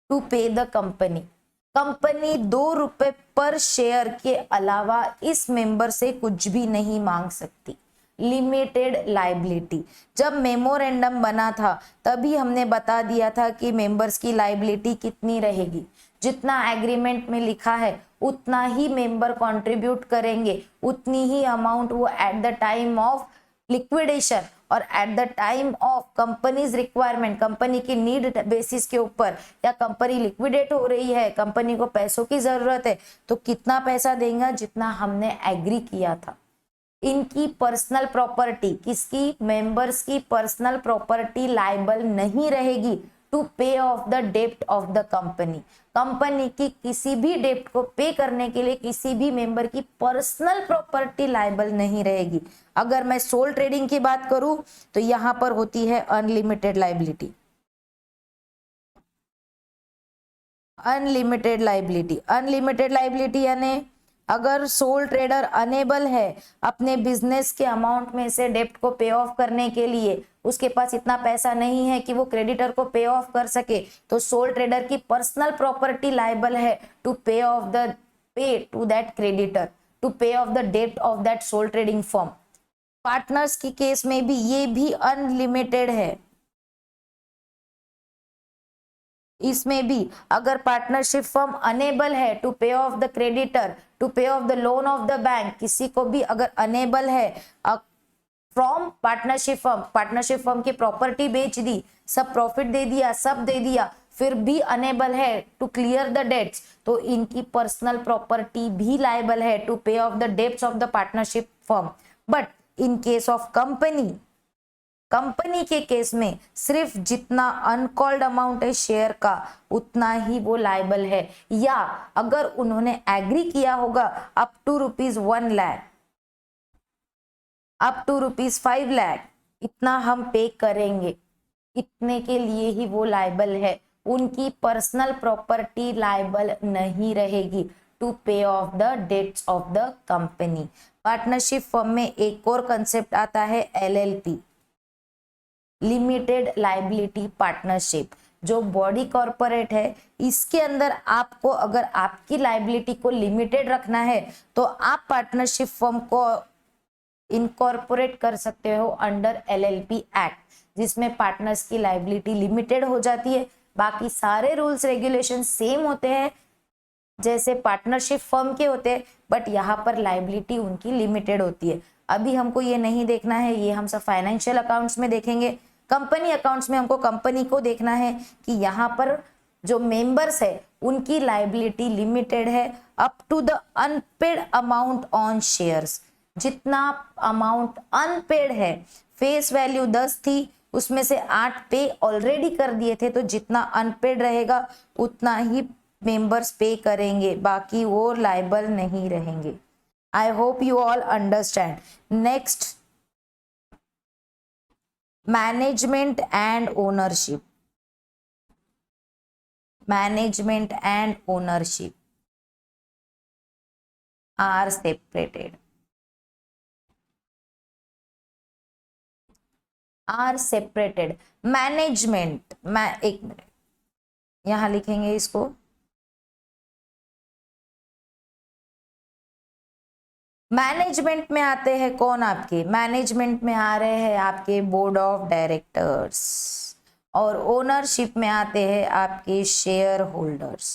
टू पे द कंपनी। कंपनी 2 रुपए पर शेयर के अलावा इस मेंबर से कुछ भी नहीं मांग सकती। लिमिटेड लायबिलिटी, जब मेमोरेंडम बना था तभी हमने बता दिया था कि मेंबर्स की लायबिलिटी कितनी रहेगी, जितना एग्रीमेंट में लिखा है उतना ही मेंबर कंट्रीब्यूट करेंगे, उतनी ही अमाउंट वो at the time of liquidation और at the time of companies requirement, company की नीड बेसिस के ऊपर, या कंपनी लिक्विडेट हो रही है, कंपनी को पैसों की जरूरत है, तो कितना पैसा देगा, जितना हमने एग्री किया था। इनकी पर्सनल प्रॉपर्टी, किसकी, मेंबर्स की पर्सनल प्रॉपर्टी लायबल नहीं रहेगी टू पे ऑफ द डेप्ट ऑफ द कंपनी। कंपनी की किसी भी डेप्ट को पे करने के लिए किसी भी मेंबर की पर्सनल प्रॉपर्टी लायबल नहीं रहेगी। अगर मैं सोल ट्रेडिंग की बात करूं तो यहां पर होती है unlimited liability. Unlimited liability, unlimited liability यानी अगर सोल ट्रेडर अनेबल है अपने बिजनेस के अमाउंट में से डेप्ट को पे ऑफ करने के लिए, उसके पास इतना पैसा नहीं है कि वो क्रेडिटर को पे ऑफ कर सके, तो सोल ट्रेडर की पर्सनल प्रॉपर्टी लायबल है to pay off the pay to that creditor, to pay off the डेप्ट of that sole trading firm. Partners की केस में भी ये भी अनलिमिटेड है। इसमें भी अगर पार्टनरशिप फर्म अनेबल है to pay off the creditor, to pay off the loan of the bank, किसी को भी अगर अनेबल है फ्रॉम पार्टनरशिप फर्म की प्रॉपर्टी बेच दी, सब प्रॉफिट दे दिया, सब दे दिया, फिर भी अनेबल है टू क्लियर द डेट्स, तो इनकी पर्सनल प्रॉपर्टी भी लायबल है to pay off the debts of the partnership firm. But in case of company के केस में सिर्फ जितना अनकॉल्ड अमाउंट है शेयर का उतना ही वो लायबल है, या अगर उन्होंने एग्री किया होगा अप टू ₹1,00,000 अप टू ₹5,00,000 इतना हम पे करेंगे, इतने के लिए ही वो लायबल है, उनकी पर्सनल प्रॉपर्टी लायबल नहीं रहेगी to pay off the debts of the company. Partnership firm में एक और कंसेप्ट आता है LLP, लिमिटेड लायबिलिटी पार्टनरशिप। जो बॉडी कॉर्पोरेट है इसके अंदर आपको अगर आपकी लायबिलिटी को लिमिटेड रखना है तो आप पार्टनरशिप फर्म को इनकॉर्पोरेट कर सकते हो अंडर LLP एक्ट, जिसमें पार्टनर्स की लायबिलिटी लिमिटेड हो जाती है, बाकी सारे रूल्स रेगुलेशन सेम होते हैं जैसे पार्टनरशिप फर्म के होते हैं, बट यहाँ पर लायबिलिटी उनकी लिमिटेड होती है। अभी हमको ये नहीं देखना है, ये हम सब फाइनेंशियल अकाउंट्स में देखेंगे। कंपनी अकाउंट्स में हमको कंपनी को देखना है कि यहाँ पर जो मेंबर्स है उनकी लायबिलिटी लिमिटेड है up to the unpaid amount on shares. जितना अमाउंट अनपेड है, फेस वैल्यू 10 थी, उसमें से 8 पे ऑलरेडी कर दिए थे, तो जितना अनपेड रहेगा उतना ही मेंबर्स पे करेंगे, बाकी वो लायबल नहीं रहेंगे। I hope you all understand. Next, management and ownership. Management and ownership are separated. Management, एक मिनट यहां लिखेंगे इसको। मैनेजमेंट में आते हैं कौन? आपके मैनेजमेंट में आ रहे हैं आपके बोर्ड ऑफ डायरेक्टर्स, और ओनरशिप में आते हैं आपके शेयर होल्डर्स।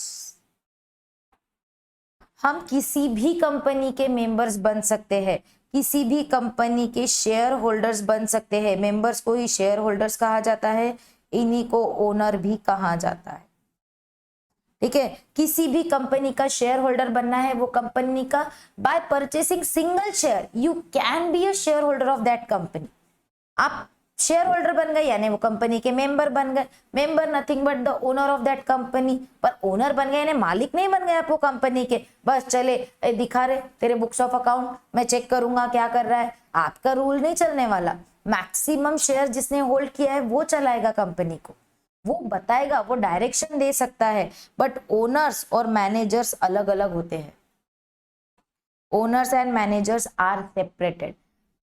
हम किसी भी कंपनी के मेंबर्स बन सकते हैं, किसी भी कंपनी के शेयर होल्डर्स बन सकते हैं। मेंबर्स को ही शेयर होल्डर्स कहा जाता है, इन्हीं को ओनर भी कहा जाता है। ठीक है, किसी भी कंपनी का शेयर होल्डर बनना है, वो कंपनी का by purchasing single share you can be a share holder of that company. आप शेयर होल्डर बन गए यानी वो कंपनी के मेंबर बन गए। Member nothing but the owner of that company, पर ओनर बन गए यानी मालिक नहीं बन गए आप वो कंपनी के, बस चले दिखा रहे तेरे बुक्स ऑफ अकाउंट, मैं चेक करूंगा क्या कर रहा है। आपका रूल नहीं चलने वाला, मैक्सिमम शेयर जिसने होल्ड किया है वो चलाएगा कंपनी को, वो बताएगा, वो डायरेक्शन दे सकता है। बट ओनर्स और मैनेजर्स अलग अलग होते हैं। Owners and managers are separated.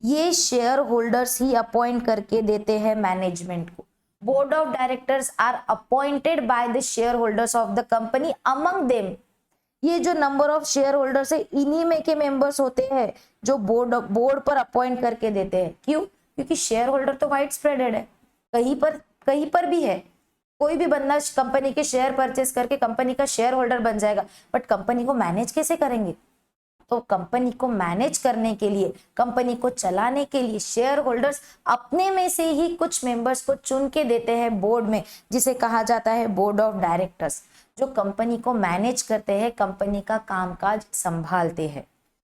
ये शेयर होल्डर्स ही अपॉइंट करके देते हैं मैनेजमेंट को। Board of directors are appointed by the share holders of the company among them. ये जो नंबर ऑफ शेयर होल्डर्स है इन्हीं में के मेंबर्स होते हैं जो बोर्ड पर अपॉइंट करके देते हैं। क्यों? क्योंकि शेयर होल्डर तो वाइड स्प्रेडेड है, कहीं पर भी है। कोई भी बंदा कंपनी के शेयर परचेस करके कंपनी का शेयर होल्डर बन जाएगा, बट कंपनी को मैनेज कैसे करेंगे? तो कंपनी को मैनेज करने के लिए, कंपनी को चलाने के लिए शेयर होल्डर्स अपने में से ही कुछ मेंबर्स को चुन के देते हैं बोर्ड में, जिसे कहा जाता है बोर्ड ऑफ डायरेक्टर्स, जो कंपनी को मैनेज करते हैं, कंपनी का कामकाज संभालते हैं।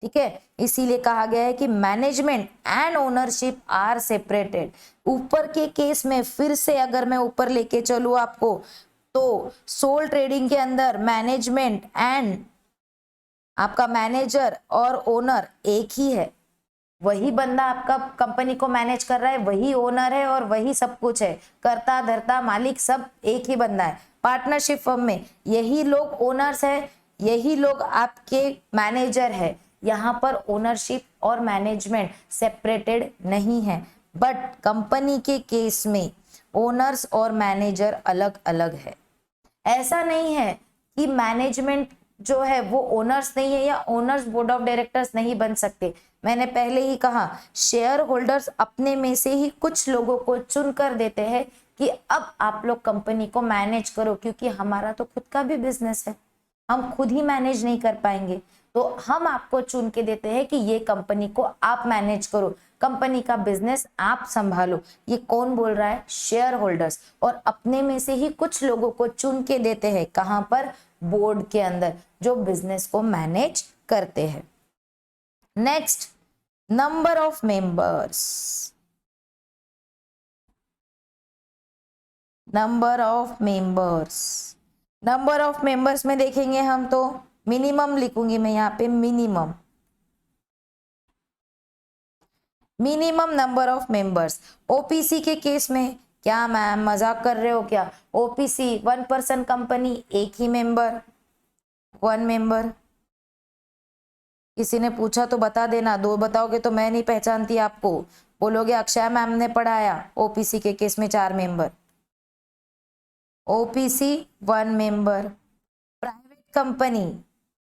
ठीक है, इसीलिए कहा गया है कि management and ownership are separated. ऊपर के केस में फिर से अगर मैं ऊपर लेके चलूं आपको, तो सोल ट्रेडिंग के अंदर मैनेजमेंट एंड आपका मैनेजर और ओनर एक ही है। वही बंदा आपका कंपनी को मैनेज कर रहा है, वही ओनर है और वही सब कुछ है, करता धरता मालिक सब एक ही बंदा है। पार्टनरशिप फर्म में यही लोग ओनर्स है, यही लोग आपके मैनेजर है। यहाँ पर ओनरशिप और मैनेजमेंट सेपरेटेड नहीं है, बट कंपनी के केस में ओनर्स और मैनेजर अलग अलग है। ऐसा नहीं है कि मैनेजमेंट जो है वो ओनर्स नहीं है या ओनर्स बोर्ड ऑफ डायरेक्टर्स नहीं बन सकते। मैंने पहले ही कहा, शेयर होल्डर्स अपने में से ही कुछ लोगों को चुन कर देते हैं कि अब आप लोग कंपनी को मैनेज करो, क्योंकि हमारा तो खुद का भी बिजनेस है, हम खुद ही मैनेज नहीं कर पाएंगे। तो हम आपको चुन के देते हैं कि ये कंपनी को आप मैनेज करो, कंपनी का बिजनेस आप संभालो। ये कौन बोल रहा है? Share holders. और अपने में से ही कुछ लोगों को चुन के देते हैं, कहां पर? बोर्ड के अंदर, जो बिजनेस को मैनेज करते हैं। Next, number of members. Number of members, number of members में देखेंगे हम तो मिनिमम लिखूंगी मैं यहाँ पे, minimum number of members. OPC के केस में, क्या मैम मजाक कर रहे हो क्या? ओपीसी 1 पर्सन कंपनी, एक ही मेंबर, 1 मेंबर। किसी ने पूछा तो बता देना, 2 बताओगे तो मैं नहीं पहचानती आपको, बोलोगे अक्षय मैम ने पढ़ाया। ओपीसी के केस में 4 member, OPC 1 member.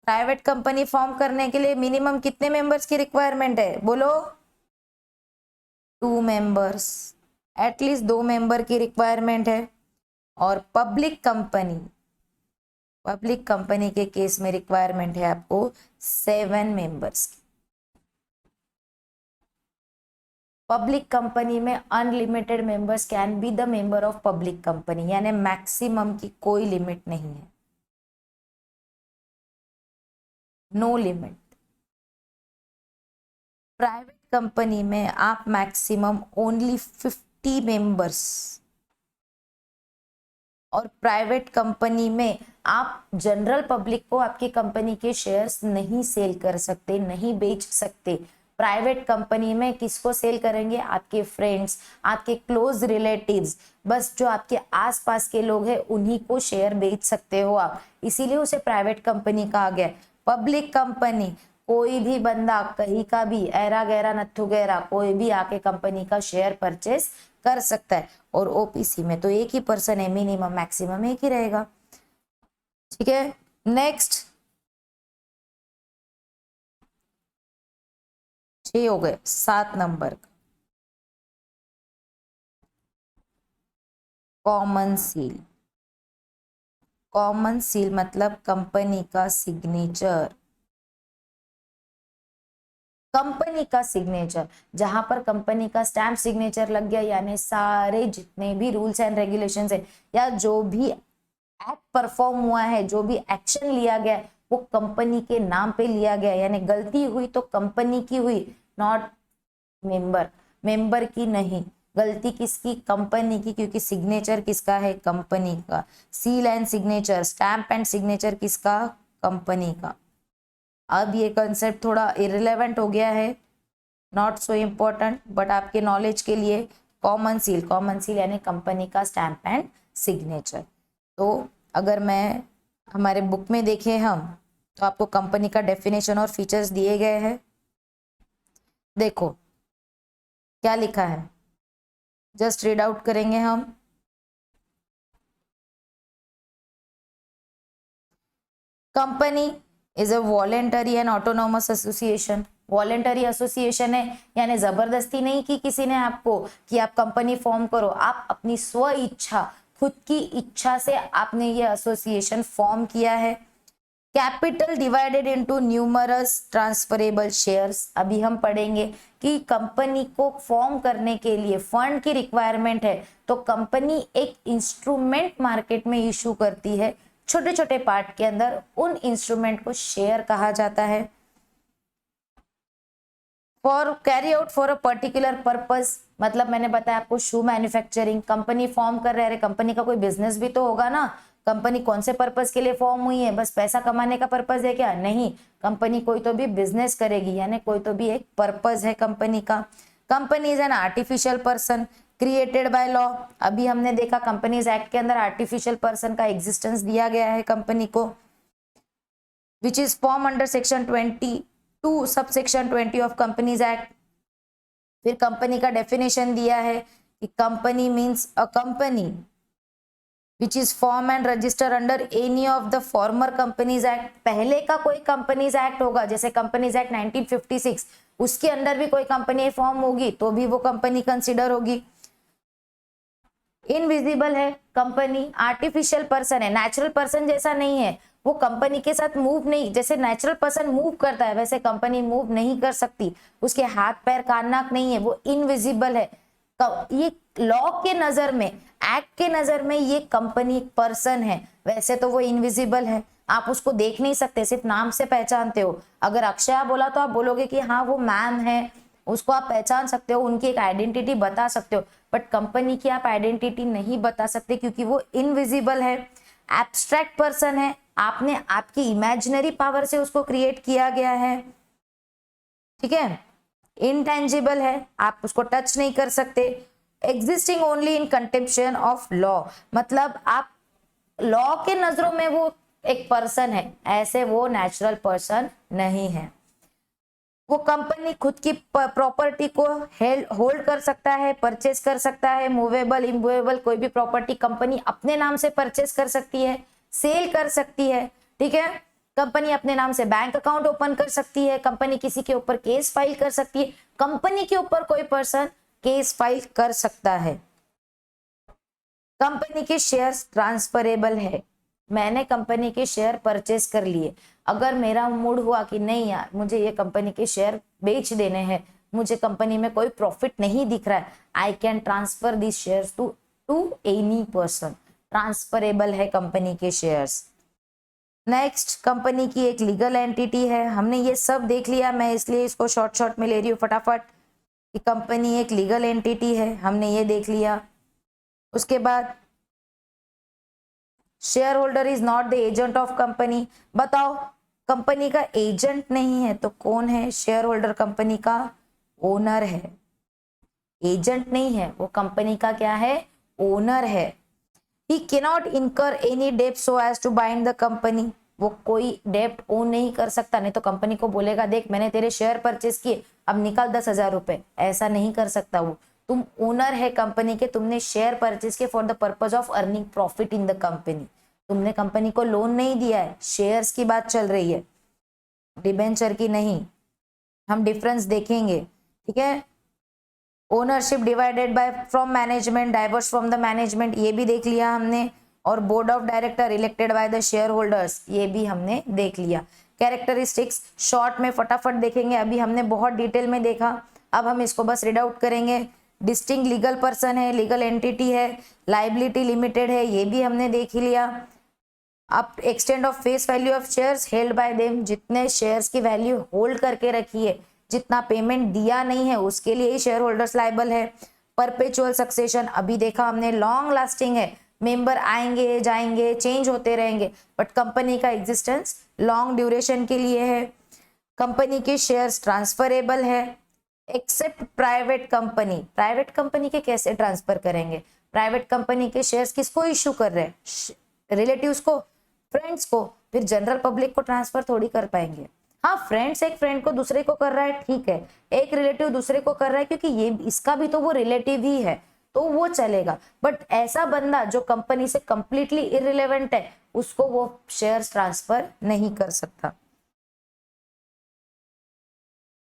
Private company form करने के लिए मिनिमम कितने मेंबर्स की रिक्वायरमेंट है? बोलो 2 मेंबर्स, एटलीस्ट 2 मेंबर की रिक्वायरमेंट है। और पब्लिक कंपनी के केस में रिक्वायरमेंट है आपको 7 मेंबर्स की। पब्लिक कंपनी में unlimited members can be the member of public company, यानी मैक्सिमम की कोई लिमिट नहीं है, नो लिमिट। प्राइवेट कंपनी में आप मैक्सिमम ओनली 50 मेंबर्स, और प्राइवेट कंपनी में आप जनरल पब्लिक को आपकी कंपनी के शेयर्स नहीं सेल कर सकते, नहीं बेच सकते। प्राइवेट कंपनी में किसको सेल करेंगे? आपके फ्रेंड्स, आपके क्लोज रिलेटिव्स, बस जो आपके आसपास के लोग हैं उन्हीं को शेयर बेच सकते हो आप, इसीलिए उसे प्राइवेट कंपनी कहा गया। पब्लिक कंपनी, कोई भी बंदा कहीं का भी, ऐरा गैरा नत्थु गैरा, कोई भी आके कंपनी का शेयर परचेस कर सकता है। और ओपीसी में तो एक ही पर्सन है, मिनिमम मैक्सिमम एक ही रहेगा। ठीक है, नेक्स्ट 6 हो गए, 7 number common seal. Common seal मतलब कंपनी का सिग्नेचर, कंपनी का सिग्नेचर, जहां पर कंपनी का स्टैम्प सिग्नेचर लग गया, यानी सारे जितने भी रूल्स एंड रेगुलेशंस है या जो भी एक्ट परफॉर्म हुआ है, जो भी एक्शन लिया गया वो कंपनी के नाम पे लिया गया, यानी गलती हुई तो कंपनी की हुई, नॉट मेंबर की नहीं। गलती किसकी? कंपनी की, क्योंकि सिग्नेचर किसका है? कंपनी का। Seal and signature, stamp and signature किसका? कंपनी का। अब ये कंसेप्ट थोड़ा इरिलेवेंट हो गया है, नॉट सो इम्पोर्टेंट, बट आपके नॉलेज के लिए कॉमन सील यानी कंपनी का स्टैम्प एंड सिग्नेचर। तो अगर मैं हमारे बुक में देखें हम, तो आपको कंपनी का डेफिनेशन और फीचर्स दिए गए हैं। देखो क्या लिखा है, जस्ट रीड आउट करेंगे हम। Company is a voluntary and autonomous association. Voluntary association है, यानी जबरदस्ती नहीं की किसी ने आपको कि आप कंपनी फॉर्म करो, आप अपनी स्व इच्छा, खुद की इच्छा से आपने ये एसोसिएशन फॉर्म किया है। Capital divided into numerous transferable shares. अभी हम पढ़ेंगे कि कंपनी को फॉर्म करने के लिए फंड की रिक्वायरमेंट है, तो कंपनी एक इंस्ट्रूमेंट मार्केट में इशू करती है, छोटे छोटे पार्ट के अंदर, उन इंस्ट्रूमेंट को शेयर कहा जाता है। For carry out for a particular purpose, मतलब मैंने बताया आपको शू मैन्युफैक्चरिंग, कंपनी फॉर्म कर रहे हैं, कंपनी का कोई बिजनेस भी तो होगा ना। कंपनी कौन से पर्पस के लिए फॉर्म हुई है? बस पैसा कमाने का पर्पस है क्या? नहीं, कंपनी कोई तो भी बिजनेस करेगी, यानी कोई तो भी एक पर्पस है कंपनी का। Company is an artificial person created by law. अभी हमने देखा कंपनीज एक्ट के अंदर आर्टिफिशियल पर्सन का एग्जिस्टेंस दिया गया है कंपनी को, which is form under section 22 sub section 20 of companies act. फिर कंपनी का डेफिनेशन दिया है कि company means a company which is form and register under any of the former companies act। पहले का कोई कंपनीज एक्ट होगा, जैसे कंपनीज एक्ट 1956, उसके अंदर भी कोई कंपनी फॉर्म होगी तो भी वो कंपनी कंसिडर होगी। इनविजिबल है कंपनी, आर्टिफिशियल पर्सन है, नेचुरल पर्सन जैसा नहीं है, वो कंपनी के साथ मूव नहीं, जैसे नेचुरल पर्सन मूव करता है वैसे कंपनी मूव नहीं कर सकती, उसके हाथ पैर कान नाक नहीं है, वो इनविजिबल है। ये लॉ के नजर में, एक्ट के नजर में ये कंपनी एक पर्सन है, वैसे तो वो इनविजिबल है, आप उसको देख नहीं सकते, सिर्फ नाम से पहचानते हो। अगर अक्षया बोला तो आप बोलोगे कि हाँ वो मैम है, उसको आप पहचान सकते हो, उनकी एक आइडेंटिटी बता सकते हो, बट कंपनी की आप आइडेंटिटी नहीं बता सकते क्योंकि वो इनविजिबल है, एब्स्ट्रैक्ट पर्सन है, आपने आपकी इमेजिनरी पावर से उसको क्रिएट किया गया है, ठीक है। इंटेंजिबल है, आप उसको टच नहीं कर सकते। Existing only in contemplation of law, मतलब आप लॉ के नजरों में वो एक पर्सन है, ऐसे वो नेचुरल पर्सन नहीं है। वो कंपनी खुद की प्रॉपर्टी को होल्ड कर सकता है, परचेस कर सकता है, मूवेबल इमूवेबल कोई भी प्रॉपर्टी कंपनी अपने नाम से परचेस कर सकती है, सेल कर सकती है, ठीक है। कंपनी अपने नाम से बैंक अकाउंट ओपन कर सकती है, कंपनी किसी के ऊपर केस फाइल कर सकती है, कंपनी के ऊपर कोई पर्सन केस फाइल कर सकता है। कंपनी के शेयर्स ट्रांसफरेबल है, मैंने कंपनी के शेयर परचेस कर लिए, अगर मेरा मूड हुआ कि नहीं यार मुझे ये कंपनी के शेयर बेच देने हैं, मुझे कंपनी में कोई प्रॉफिट नहीं दिख रहा है, I can transfer this shares to any person, transferable है कंपनी के शेयर्स। नेक्स्ट, कंपनी की एक लीगल एंटिटी है, हमने ये सब देख लिया, मैं इसलिए इसको शॉर्ट में ले रही हूँ फटाफट, कि कंपनी एक लीगल एंटिटी है, हमने ये देख लिया। उसके बाद share holder is not the agent of company, बताओ कंपनी का एजेंट नहीं है तो कौन है? शेयर होल्डर कंपनी का ओनर है, एजेंट नहीं है, वो कंपनी का क्या है? ओनर है। ही कैनॉट इनकर एनी डेब्ट so as to bind the company, वो कोई डेब्ट ओन नहीं कर सकता, नहीं तो कंपनी को बोलेगा देख मैंने तेरे शेयर परचेस किए अब निकाल 10,000 रुपए, ऐसा नहीं कर सकता वो। तुम ओनर है कंपनी के, तुमने शेयर परचेस किए for the purpose of earning profit in the company, तुमने कंपनी को लोन नहीं दिया है, शेयर्स की बात चल रही है, डिबेंचर की नहीं, हम डिफरेंस देखेंगे, ठीक है। Ownership divided by from management, diverse from the management, ये भी देख लिया हमने, और board of director elected by the share holders, ये भी हमने देख लिया। कैरेक्टरिस्टिक्स शॉर्ट में फटाफट देखेंगे, अभी हमने बहुत डिटेल में देखा, अब हम इसको बस रीड आउट करेंगे। डिस्टिंक्ट लीगल पर्सन है, लीगल एंटिटी है, लाइबिलिटी लिमिटेड है, ये भी हमने देख ही लिया। अब extend of face value of shares held by them, जितने शेयर्स की वैल्यू होल्ड करके रखी है, जितना पेमेंट दिया नहीं है उसके लिए ही शेयर होल्डर्स लाइबल है। परपेचुअल सक्सेशन अभी देखा हमने, लॉन्ग लास्टिंग है, मेंबर आएंगे जाएंगे चेंज होते रहेंगे, बट कंपनी का एग्जिस्टेंस लॉन्ग ड्यूरेशन के लिए है। कंपनी के शेयर्स ट्रांसफरेबल है, except private company, private company के कैसे ट्रांसफर करेंगे? प्राइवेट कंपनी के शेयर्स किसको इश्यू कर रहे हैं? रिलेटिव्स को, फ्रेंड्स को, फिर जनरल पब्लिक को ट्रांसफर थोड़ी कर पाएंगे। हाँ, फ्रेंड्स एक फ्रेंड को दूसरे को कर रहा है, ठीक है, एक रिलेटिव दूसरे को कर रहा है क्योंकि ये इसका भी तो वो रिलेटिव ही है तो वो चलेगा, बट ऐसा बंदा जो कंपनी से कंप्लीटली इररिलेवेंट है उसको वो शेयर्स ट्रांसफर नहीं कर सकता।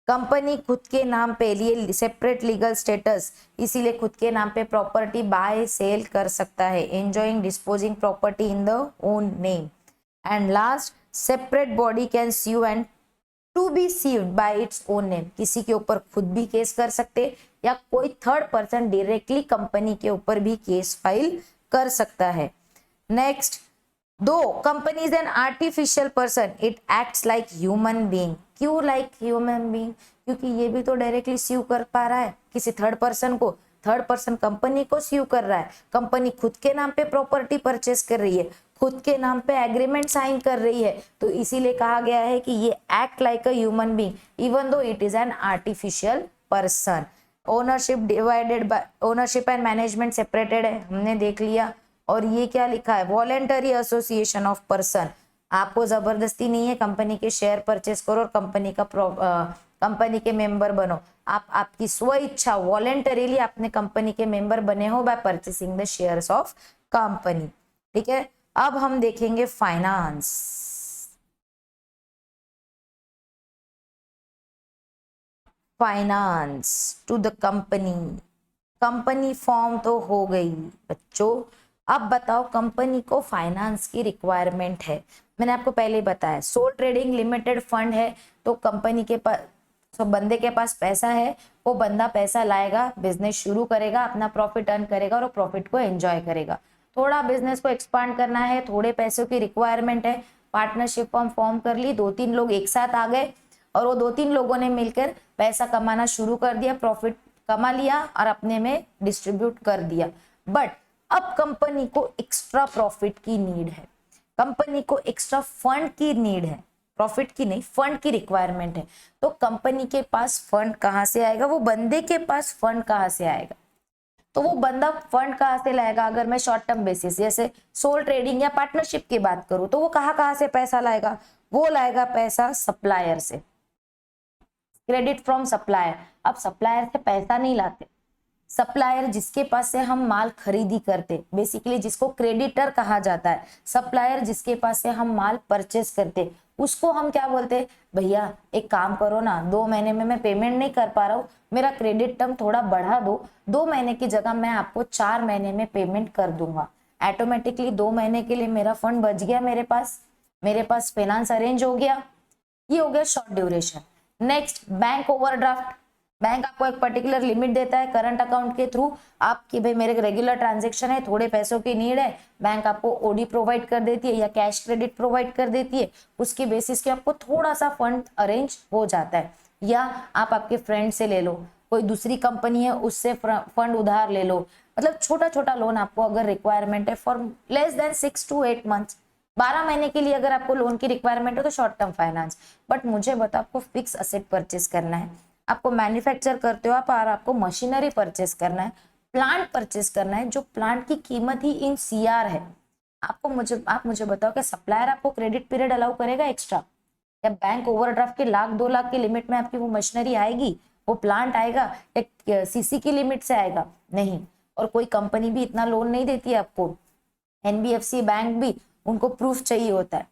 कंपनी खुद के नाम पे लिए सेपरेट लीगल स्टेटस, इसीलिए खुद के नाम पे प्रॉपर्टी बाय सेल कर सकता है, enjoying disposing property in the own name. And last, separate body can sue and to be sued by its own name, किसी के ऊपर खुद भी केस कर सकते या कोई थर्ड पर्सन डायरेक्टली कंपनी के ऊपर भी केस फाइल कर सकता है। नेक्स्ट, दो company is an artificial person it acts like human being, क्यों लाइक ह्यूमन बीइंग? क्योंकि ये भी तो डायरेक्टली स्यू कर पा रहा है किसी थर्ड पर्सन को, थर्ड पर्सन कंपनी को स्यू कर रहा है, कंपनी खुद के नाम पे प्रॉपर्टी परचेस कर रही है, खुद के नाम पे एग्रीमेंट साइन कर रही है, तो इसीलिए कहा गया है कि ये act like a human being even though it is an artificial person. Ownership divided by, ownership and management separated है, हमने देख लिया। और ये क्या लिखा है? वॉलेंटरी एसोसिएशन ऑफ पर्सन, आपको जबरदस्ती नहीं है कंपनी के शेयर परचेस करो और कंपनी के मेंबर बनो, आप आपकी स्व इच्छा वॉलेंटरीली अपने कंपनी के मेंबर बने हो by purchasing the shares of company, ठीक है। अब हम देखेंगे finance. Finance to the company, company form तो हो गई बच्चों। अब बताओ कंपनी को फाइनेंस की रिक्वायरमेंट है। मैंने आपको पहले ही बताया सोल ट्रेडिंग लिमिटेड फंड है, तो कंपनी के पास, तो बंदे के पास पैसा है, वो बंदा पैसा लाएगा, बिजनेस शुरू करेगा, अपना प्रॉफिट अर्न करेगा और प्रॉफिट को एंजॉय करेगा। थोड़ा बिजनेस को एक्सपांड करना है, थोड़े पैसों की रिक्वायरमेंट है, पार्टनरशिप फॉर्म कर ली, 2-3 लोग एक साथ आ गए और वो 2-3 लोगों ने मिलकर पैसा कमाना शुरू कर दिया, प्रॉफिट कमा लिया और अपने में डिस्ट्रीब्यूट कर दिया। बट अब कंपनी को एक्स्ट्रा प्रॉफिट की नीड है, कंपनी को एक्स्ट्रा फंड की नीड है, प्रॉफिट की नहीं फंड की रिक्वायरमेंट है। तो कंपनी के पास फंड कहां से आएगा, वो बंदे के पास फंड कहां से आएगा, तो वो बंदा फंड कहां से लाएगा। अगर मैं शॉर्ट टर्म बेसिस जैसे सोल ट्रेडिंग या पार्टनरशिप की बात करूं, तो वो कहां से पैसा लाएगा, वो लाएगा पैसा सप्लायर से, क्रेडिट फ्रॉम सप्लायर। अब सप्लायर से पैसा नहीं लाते, सप्लायर जिसके पास से हम माल खरीदी करते, बेसिकली जिसको क्रेडिटर कहा जाता है, सप्लायर जिसके पास से हम माल परचेस करते, उसको हम क्या बोलते, भैया एक काम करो ना, 2 महीने में मैं पेमेंट नहीं कर पा रहा हूँ, मेरा क्रेडिट टर्म थोड़ा बढ़ा दो, 2 महीने की जगह मैं आपको 4 महीने में पेमेंट कर दूंगा। ऑटोमेटिकली 2 महीने के लिए मेरा फंड बच गया, मेरे पास फाइनेंस अरेंज हो गया। ये हो गया short duration. Next bank overdraft. Bank आपको एक पर्टिकुलर लिमिट देता है करंट अकाउंट के थ्रू, आपकी भाई मेरे रेगुलर ट्रांजेक्शन है, थोड़े पैसों की नीड है, बैंक आपको ओडी प्रोवाइड कर देती है या कैश क्रेडिट प्रोवाइड कर देती है, उसकी बेसिस के आपको थोड़ा सा फंड अरेंज हो जाता है। या आप आपके फ्रेंड से ले लो, कोई दूसरी कंपनी है उससे फंड उधार ले लो, मतलब छोटा छोटा लोन आपको अगर रिक्वायरमेंट है for less than 6 to 8 months, 12 महीने के लिए अगर आपको लोन की रिक्वायरमेंट हो तो शॉर्ट टर्म फाइनेंस। बट मुझे बताओ आपको फिक्स असेट परचेस करना है, आपको मैन्युफैक्चर करते हो आप और आपको मशीनरी परचेस करना है, प्लांट परचेस करना है, जो प्लांट की कीमत ही इन सीआर है। आप मुझे बताओ कि सप्लायर आपको क्रेडिट पीरियड अलाउ करेगा एक्स्ट्रा, या बैंक ओवरड्राफ्ट के 1-2 लाख की लिमिट में आपकी वो मशीनरी आएगी, वो प्लांट आएगा, या सीसी की लिमिट से आएगा, नहीं। और कोई कंपनी भी इतना लोन नहीं देती है आपको, एनबीएफसी बैंक भी, उनको प्रूफ चाहिए होता है।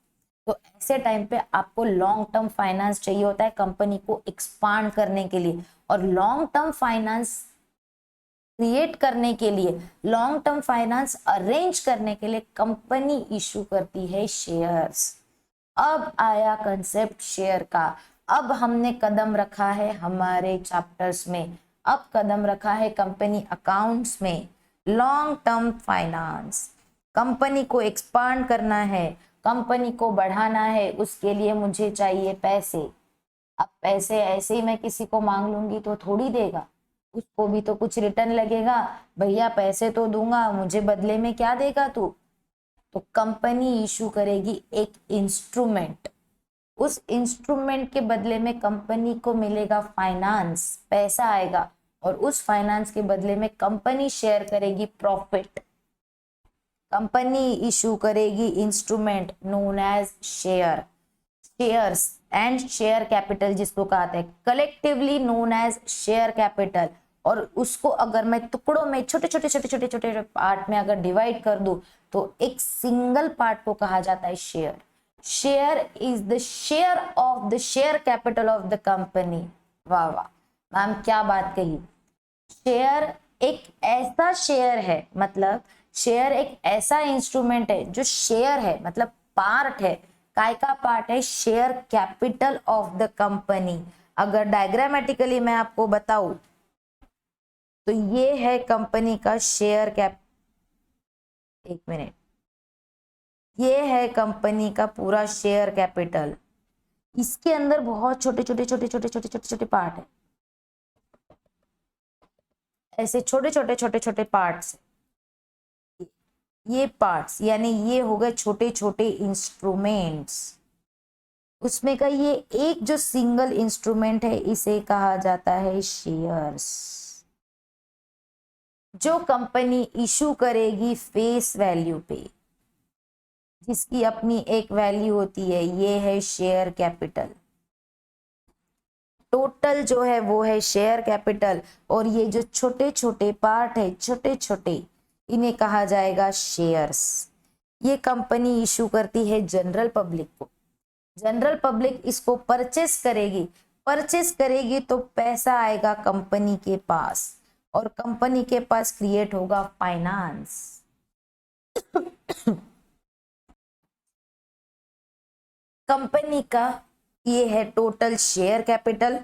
तो ऐसे टाइम पे आपको लॉन्ग टर्म फाइनेंस चाहिए होता है कंपनी को एक्सपांड करने के लिए, और लॉन्ग टर्म फाइनेंस क्रिएट करने के लिए, लॉन्ग टर्म फाइनेंस अरेंज करने के लिए कंपनी इशू करती है शेयर्स। अब आया कंसेप्ट शेयर का, अब हमने कदम रखा है हमारे चैप्टर्स में, अब कदम रखा है कंपनी अकाउंट्स में। लॉन्ग टर्म फाइनेंस, कंपनी को एक्सपांड करना है, कंपनी को बढ़ाना है, उसके लिए मुझे चाहिए पैसे। अब पैसे ऐसे ही मैं किसी को मांग लूंगी तो थोड़ी देगा, उसको भी तो कुछ रिटर्न लगेगा, भैया पैसे तो दूंगा, मुझे बदले में क्या देगा तू। तो कंपनी इशू करेगी एक इंस्ट्रूमेंट, उस इंस्ट्रूमेंट के बदले में कंपनी को मिलेगा फाइनेंस, पैसा आएगा, और उस फाइनेंस के बदले में कंपनी शेयर करेगी प्रॉफिट। कंपनी इशू करेगी instrument known as share, shares and share capital जिसको कहते हैं, collectively known as share capital. और उसको अगर मैं टुकड़ों में छोटे पार्ट में अगर डिवाइड कर दूं तो एक सिंगल पार्ट को कहा जाता है share. Share is the share of the share capital of the company. वाह वाह मैम क्या बात कही। शेयर एक ऐसा शेयर है, मतलब शेयर एक ऐसा इंस्ट्रूमेंट है जो शेयर है, मतलब पार्ट है, काय का पार्ट है, share capital of the company. अगर डायग्रामेटिकली मैं आपको बताऊं तो ये है कंपनी का शेयर कैप, एक मिनट, ये है कंपनी का पूरा शेयर कैपिटल। इसके अंदर बहुत छोटे पार्ट है, ऐसे छोटे पार्ट्स, ये पार्ट्स यानी ये हो गए छोटे छोटे इंस्ट्रूमेंट्स। उसमें का ये एक जो सिंगल इंस्ट्रूमेंट है इसे कहा जाता है शेयर्स, जो कंपनी इशू करेगी फेस वैल्यू पे, जिसकी अपनी एक वैल्यू होती है, ये है शेयर कैपिटल। टोटल जो है वो है शेयर कैपिटल, और ये जो छोटे छोटे पार्ट है, छोटे छोटे, इन्हें कहा जाएगा शेयर्स। ये कंपनी इशू करती है जनरल पब्लिक को, जनरल पब्लिक इसको परचेस करेगी, परचेस करेगी तो पैसा आएगा कंपनी के पास, और कंपनी के पास क्रिएट होगा फाइनेंस। कंपनी का ये है टोटल शेयर कैपिटल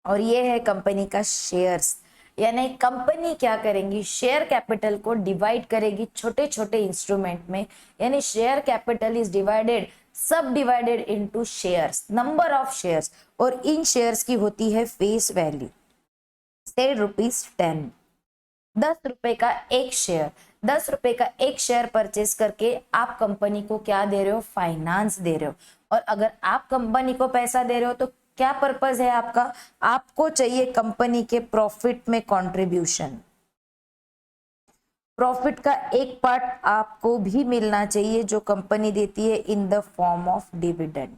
और ये है कंपनी का शेयर्स। यानी कंपनी क्या करेंगी, शेयर कैपिटल को डिवाइड करेगी छोटे छोटे इंस्ट्रूमेंट में। यानी शेयर कैपिटल इज डिवाइडेड, सब divided into shares, number of shares, और इन शेयर्स की होती है फेस वैल्यू से ₹10। 10 रुपए का एक शेयर, 10 रुपए का एक शेयर परचेस करके आप कंपनी को क्या दे रहे हो, फाइनेंस दे रहे हो। और अगर आप कंपनी को पैसा दे रहे हो तो क्या पर्पस है आपका, आपको चाहिए कंपनी के प्रॉफिट में कंट्रीब्यूशन। प्रॉफिट का एक पार्ट आपको भी मिलना चाहिए जो कंपनी देती है in the form of dividend.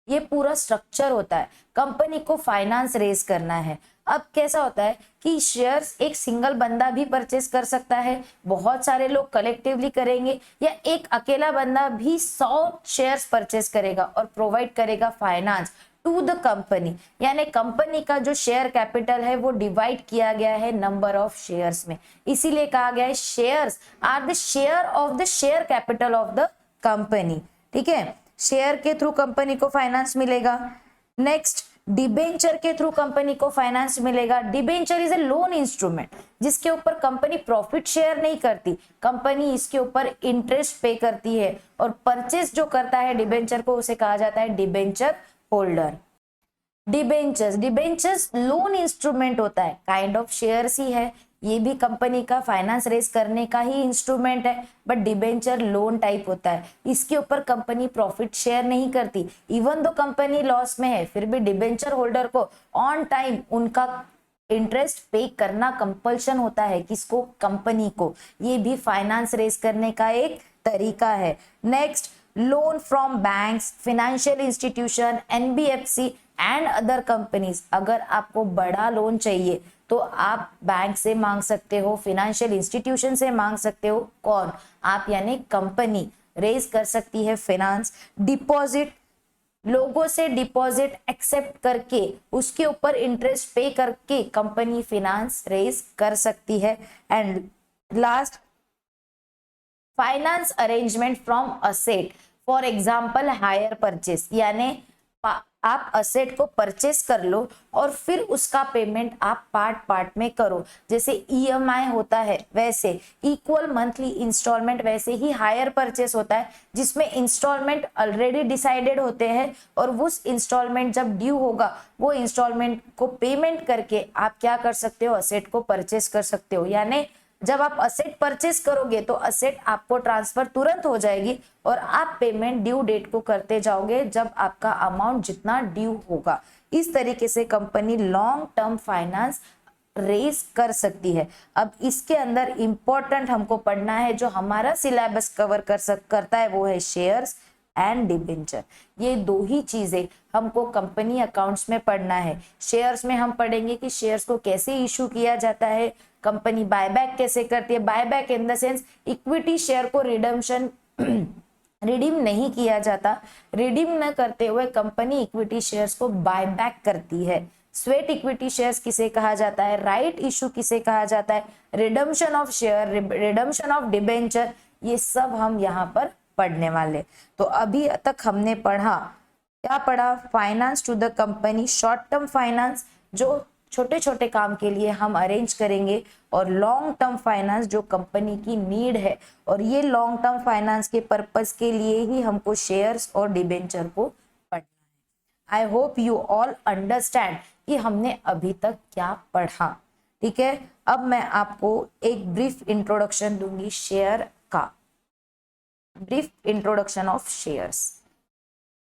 ये पूरा स्ट्रक्चर होता है। कंपनी को फाइनेंस रेज करना है। अब कैसा होता है कि शेयर्स एक सिंगल बंदा भी परचेस कर सकता है, बहुत सारे लोग कलेक्टिवली करेंगे, या एक अकेला बंदा भी 100 शेयर्स परचेस करेगा और प्रोवाइड करेगा फाइनेंस टू द कंपनी। यानी कंपनी का जो शेयर कैपिटल है वो डिवाइड किया गया है नंबर ऑफ शेयर्स में, इसीलिए कहा गया है shares are the share of the share capital of the company. ठीक है, शेयर के थ्रू कंपनी को फाइनेंस मिलेगा। नेक्स्ट, डिबेंचर के थ्रू कंपनी को फाइनेंस मिलेगा। Debenture is a loan instrument जिसके ऊपर कंपनी प्रॉफिट शेयर नहीं करती, कंपनी इसके ऊपर इंटरेस्ट पे करती है, और परचेस जो करता है डिबेंचर को उसे कहा जाता है debenture holder. Debentures loan instrument होता है, काइंड ऑफ शेयर्स ही है, ये भी कंपनी का फाइनेंस रेज करने का ही इंस्ट्रूमेंट है, बट डिबेंचर लोन टाइप होता है, इसके ऊपर कंपनी प्रॉफिट शेयर नहीं करती। इवन दो कंपनी लॉस में है फिर भी डिबेंचर होल्डर को ऑन टाइम उनका इंटरेस्ट पे करना कंपल्शन होता है, किसको, कंपनी को। ये भी फाइनेंस रेज करने का एक तरीका है। Next, loan from banks, financial institution, NBFC and other companies. अगर आपको बड़ा लोन चाहिए तो आप बैंक से मांग सकते हो, फाइनेंशियल इंस्टीट्यूशन से मांग सकते हो, कौन, आप, यानी कंपनी रेज कर सकती है फाइनेंस। डिपॉजिट, लोगों से डिपॉजिट एक्सेप्ट करके उसके ऊपर इंटरेस्ट पे करके कंपनी फाइनेंस रेज कर सकती है। And last, finance arrangement from asset, for example hire purchase, यानी आप असेट को परचेस कर लो और फिर उसका पेमेंट आप पार्ट पार्ट में करो। जैसे ईएमआई होता है वैसे इक्वल मंथली इंस्टॉलमेंट, वैसे ही हायर परचेस होता है जिसमें इंस्टॉलमेंट ऑलरेडी डिसाइडेड होते हैं, और उस इंस्टॉलमेंट जब ड्यू होगा वो इंस्टॉलमेंट को पेमेंट करके आप क्या कर सकते हो, असेट को परचेस कर सकते हो। यानी जब आप असेट परचेस करोगे तो असेट आपको ट्रांसफर तुरंत हो जाएगी और आप पेमेंट ड्यू डेट को करते जाओगे जब आपका अमाउंट जितना ड्यू होगा। इस तरीके से company long term finance raise कर सकती है। अब इसके अंदर इंपॉर्टेंट हमको पढ़ना है, जो हमारा सिलेबस कवर करता है वो है शेयर्स एंड डिबेंचर। ये दो ही चीजें हमको कंपनी अकाउंट्स में पढ़ना है। शेयर्स में हम पढ़ेंगे कि शेयर्स को कैसे इशू किया जाता है, कंपनी बायबैक कैसे करती है, buyback in the sense equity share को रिडीम नहीं किया जाता, रिडीम न करते हुए कंपनी इक्विटी शेयर्स को बायबैक करती है। स्वेट इक्विटी शेयर्स किसे कहा जाता है, राइट इशू किसे कहा जाता है, redemption of share, redemption of debenture, ये सब हम यहाँ पर पढ़ने वाले। तो अभी तक हमने पढ़ा, क्या पढ़ा, finance to the company, short term finance जो छोटे छोटे काम के लिए हम अरेंज करेंगे, और लॉन्ग टर्म फाइनेंस जो कंपनी की नीड है, और ये लॉन्ग टर्म फाइनेंस के पर्पस के लिए ही हमको शेयर्स और डिबेंचर को पढ़ना है। आई होप यू ऑल अंडरस्टैंड कि हमने अभी तक क्या पढ़ा। ठीक है, अब मैं आपको एक ब्रीफ इंट्रोडक्शन दूंगी शेयर का, brief introduction of shares.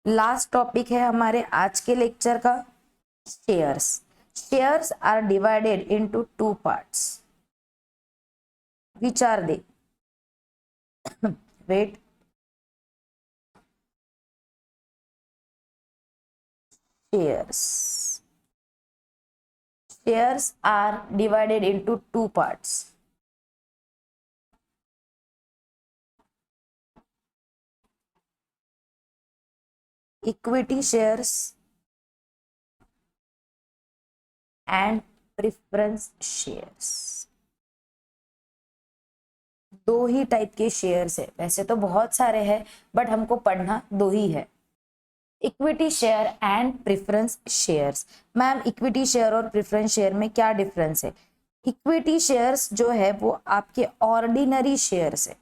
Last topic है हमारे आज के लेक्चर का, shares. Shares are divided into two parts, which are they? Wait. Shares. Shares are divided into two parts. Equity shares and preference shares. दो ही type के shares है, वैसे तो बहुत सारे हैं बट हमको पढ़ना दो ही है, equity share and preference shares. Ma'am equity share और प्रेफरेंस शेयर में क्या डिफरेंस है? इक्विटी शेयर्स जो है वो आपके ऑर्डिनरी शेयर्स है।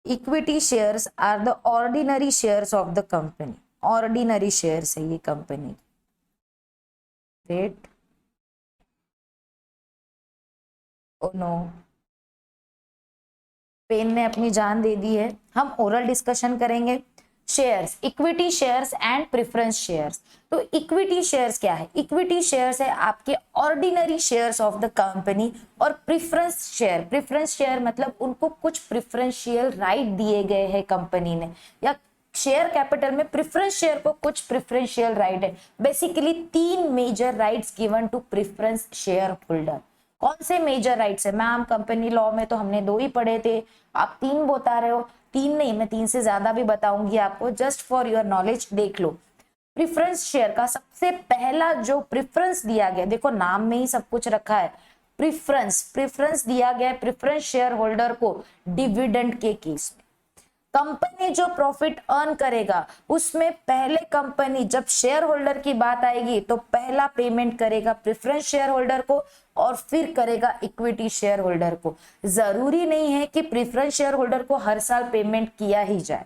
Equity shares are the ordinary shares of the company, ordinary shares है ये company. Wait, oh no, pen ने अपनी जान दे दी है। हम ओरल डिस्कशन करेंगे। Shares, equity shares and preference shares. तो इक्विटी शेयर्स क्या है? इक्विटी शेयर्स है आपके ordinary shares of the company, और प्रेफरेंस शेयर, प्रेफरेंस शेयर मतलब उनको कुछ प्रेफरेंशियल राइट दिए गए हैं कंपनी ने, या शेयर कैपिटल में प्रेफरेंस शेयर को कुछ प्रेफरेंशियल राइट है। Basically 3 major rights given to preference share holder. कौन से मेजर राइट्स है? मैम कंपनी लॉ में तो हमने 2 ही पढ़े थे, आप 3 बता रहे हो। 3 नहीं, मैं 3 से ज्यादा भी बताऊंगी आपको, जस्ट फॉर योर नॉलेज देख लो। प्रेफरेंस शेयर का सबसे पहला जो प्रेफरेंस दिया गया, देखो नाम में ही सब कुछ रखा है, प्रेफरेंस, प्रेफरेंस दिया गया प्रेफरेंस शेयर होल्डर को डिविडेंड के केस में। कंपनी जो प्रॉफिट अर्न करेगा उसमें पहले कंपनी जब शेयर होल्डर की बात आएगी तो पहला पेमेंट करेगा प्रेफरेंस शेयर होल्डर को और फिर करेगा इक्विटी शेयर होल्डर को। जरूरी नहीं है कि प्रेफरेंस शेयर होल्डर को हर साल पेमेंट किया ही जाए,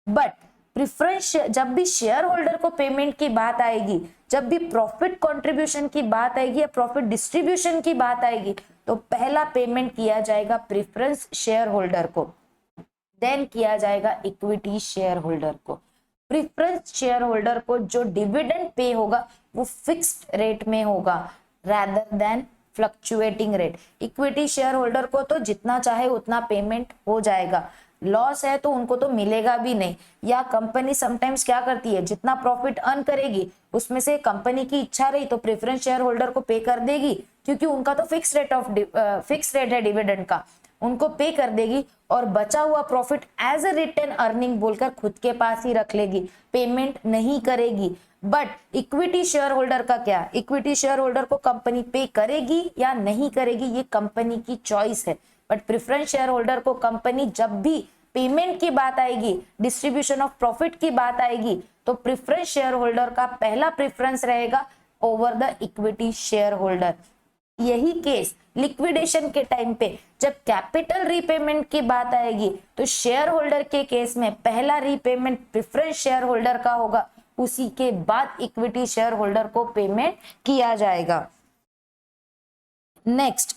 बट प्रेफरेंस जब भी शेयर होल्डर को पेमेंट की बात आएगी, जब भी प्रॉफिट कंट्रीब्यूशन की बात आएगी या प्रॉफिट डिस्ट्रीब्यूशन की बात आएगी, तो पहला पेमेंट किया जाएगा प्रेफरेंस शेयर होल्डर को, देन किया जाएगा इक्विटी शेयर होल्डर को। प्रेफरेंस शेयर होल्डर को जो डिविडेंड पे होगा वो फिक्स्ड रेट में होगा rather than fluctuating rate. Equity share holder को तो जितना चाहे उतना पेमेंट हो जाएगा, लॉस है तो उनको तो मिलेगा भी नहीं। या कंपनी समटाइम्स क्या करती है, जितना प्रॉफिट अर्न करेगी उसमें से कंपनी की इच्छा रही तो प्रेफरेंस शेयर होल्डर को पे कर देगी, क्योंकि उनका तो फिक्स रेट है डिविडेंड का, उनको पे कर देगी, और बचा हुआ profit as a return earning बोलकर खुद के पास ही रख लेगी, पेमेंट नहीं करेगी। बट इक्विटी शेयर होल्डर का क्या? इक्विटी शेयर होल्डर को कंपनी पे करेगी या नहीं करेगी ये कंपनी की चॉइस है, बट प्रेफरेंस शेयर होल्डर को कंपनी जब भी पेमेंट की बात आएगी, डिस्ट्रीब्यूशन ऑफ प्रॉफिट की बात आएगी, तो प्रेफरेंस शेयर होल्डर का पहला प्रेफरेंस रहेगा over the equity share holder. यही केस लिक्विडेशन के टाइम पे जब कैपिटल रीपेमेंट की बात आएगी तो शेयर होल्डर के केस में पहला रीपेमेंट प्रेफरेंस शेयर होल्डर का होगा, उसी के बाद इक्विटी शेयर होल्डर को पेमेंट किया जाएगा। नेक्स्ट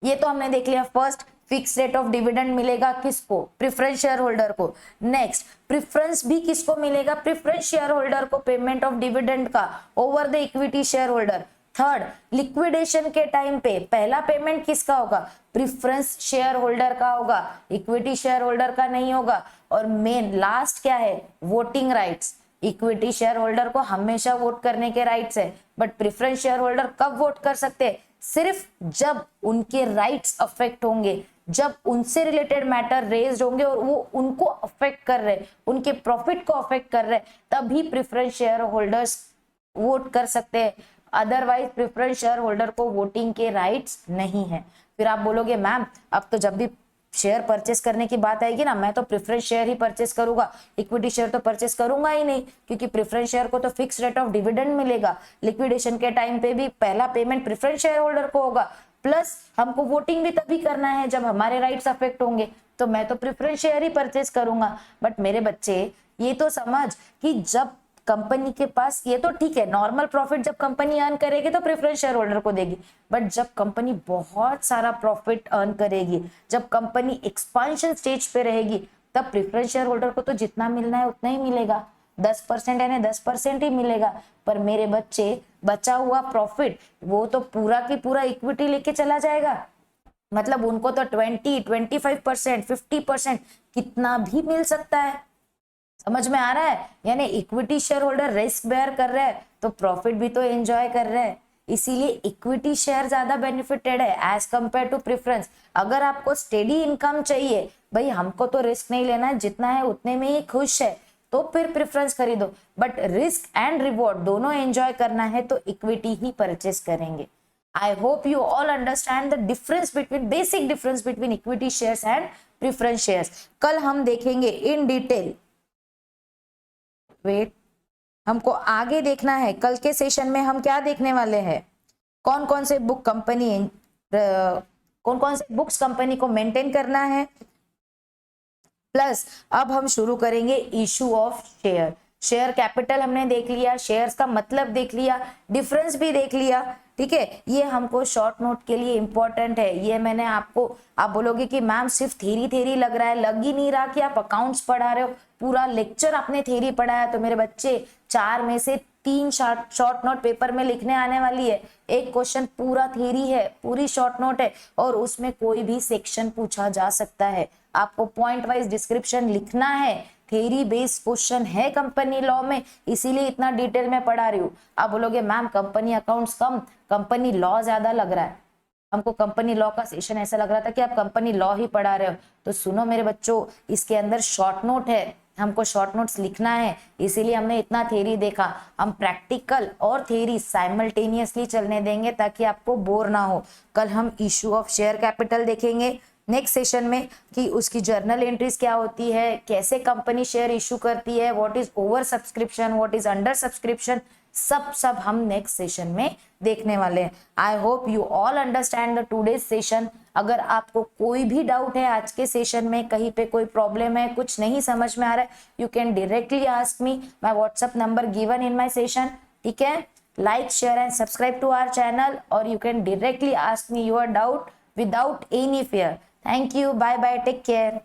ये तो हमने देख लिया, first fix rate of dividend मिलेगा किसको? प्रेफरेंस शेयर होल्डर को। नेक्स्ट प्रेफरेंस भी किसको मिलेगा? प्रेफरेंस शेयर होल्डर को पेमेंट ऑफ डिविडेंड का over the equity share holder. Third, liquidation के टाइम पे पहला पेमेंट किसका होगा? प्रेफरेंस शेयर होल्डर का होगा, इक्विटी शेयर होल्डर का नहीं होगा। और मेन लास्ट क्या है? Voting rights. Equity share holder को हमेशा वोट करने के राइट्स है, बट प्रेफरेंस शेयर होल्डर कब वोट कर सकते हैं? सिर्फ जब उनके राइट्स अफेक्ट होंगे, जब उनसे रिलेटेड मैटर रेज्ड होंगे और वो उनको अफेक्ट कर रहे, उनके प्रॉफिट को अफेक्ट कर रहे, तभी प्रेफरेंस शेयर होल्डर्स वोट कर सकते हैं। अदरवाइज प्रेफरेंस शेयर होल्डर को वोटिंग के राइट्स नहीं है। फिर आप बोलोगे मैम अब तो जब भी शेयर परचेस करने की बात आएगी ना, मैं तो प्रेफरेंस शेयर ही परचेस करूंगा, इक्विटी शेयर तो परचेस करूंगा ही नहीं, क्योंकि प्रेफरेंस शेयर को तो फिक्स रेट ऑफ डिविडेंड मिलेगा, लिक्विडेशन के टाइम पे भी पहला पेमेंट प्रेफरेंस शेयर होल्डर को होगा, प्लस हमको वोटिंग भी तभी करना है जब हमारे राइट्स अफेक्ट होंगे, तो मैं तो प्रेफरेंस शेयर ही परचेस करूंगा। बट मेरे बच्चे ये तो समझ कि जब कंपनी के पास, ये तो ठीक है नॉर्मल प्रॉफिट जब कंपनी अर्न करेगी तो प्रेफरेंस शेयर होल्डर को देगी, बट जब कंपनी बहुत सारा प्रॉफिट अर्न करेगी, जब कंपनी एक्सपांशन स्टेज पे रहेगी, तब प्रेफरेंस शेयर होल्डर को तो जितना मिलना है उतना ही मिलेगा, 10% है ना 10% ही मिलेगा। पर मेरे बच्चे बचा हुआ प्रॉफिट वो तो पूरा की पूरा इक्विटी लेके चला जाएगा, मतलब उनको तो 20, 25%, 50% कितना भी मिल सकता है। समझ में आ रहा है? यानी equity share holder risk bear कर रहा है तो प्रॉफिट भी तो एंजॉय कर रहा है, इसीलिए इक्विटी शेयर ज्यादा बेनिफिटेड है एज कंपेयर टू प्रेफरेंस। अगर आपको स्टेडी इनकम चाहिए, भाई हमको तो रिस्क नहीं लेना है, जितना है उतने में ही खुश है, तो फिर प्रेफरेंस खरीदो, बट रिस्क एंड रिवॉर्ड दोनों एंजॉय करना है तो इक्विटी ही परचेस करेंगे। आई hope you all understand the difference between, basic difference between equity shares and preference shares. कल हम देखेंगे इन डिटेल, वेट, हमको आगे देखना है। कल के सेशन में हम क्या देखने वाले हैं, कौन कौन से बुक कंपनी, कौन कौन से बुक्स कंपनी को मेंटेन करना है, प्लस अब हम शुरू करेंगे issue of share. Share capital हमने देख लिया, शेयर्स का मतलब देख लिया, डिफरेंस भी देख लिया, ठीक है। ये हमको शॉर्ट नोट के लिए इंपॉर्टेंट है। ये मैंने आपको, आप बोलोगे कि मैम सिर्फ थेरी थेरी लग रहा है, लग ही नहीं रहा कि आप अकाउंट्स पढ़ा रहे हो, पूरा लेक्चर आपने थेरी पढ़ाया। तो मेरे बच्चे 4 में से 3 शॉर्ट नोट पेपर में लिखने आने वाली है। एक क्वेश्चन पूरा थेरी है, पूरी शॉर्ट नोट है, और उसमें कोई भी सेक्शन पूछा जा सकता है। आपको पॉइंट वाइज डिस्क्रिप्शन लिखना है, थेरी बेस्ड क्वेश्चन है कंपनी लॉ में, इसीलिए इतना डिटेल में पढ़ा रही हूँ। आप बोलोगे मैम कंपनी अकाउंट्स कम, कंपनी लॉ ज्यादा लग रहा है। हमको कंपनी लॉ का सेशन ऐसा लग रहा था कि आप कंपनी लॉ ही पढ़ा रहे हो। तो सुनो मेरे बच्चों, इसके अंदर शॉर्ट नोट है, हमको शॉर्ट नोट्स लिखना है, इसीलिए हमने इतना थेरी देखा। हम प्रैक्टिकल और थेरी साइमल्टेनियसली चलने देंगे ताकि आपको बोर ना हो। कल हम इशू ऑफ शेयर कैपिटल देखेंगे नेक्स्ट सेशन में, कि उसकी जर्नल एंट्रीज क्या होती है, कैसे शेयर इशू करती है, what is over subscription, what is under subscription, सब हम नेक्स्ट सेशन में देखने वाले हैं। आई hope you all understand the today's session. अगर आपको कोई भी डाउट है आज के सेशन में, कहीं पे कोई प्रॉब्लम है, कुछ नहीं समझ में आ रहा है, you can directly ask me, my WhatsApp number given in my session, ठीक है। Like, share and subscribe to our channel, और you can directly ask me your doubt without any fear. Thank you. Bye bye. Take care.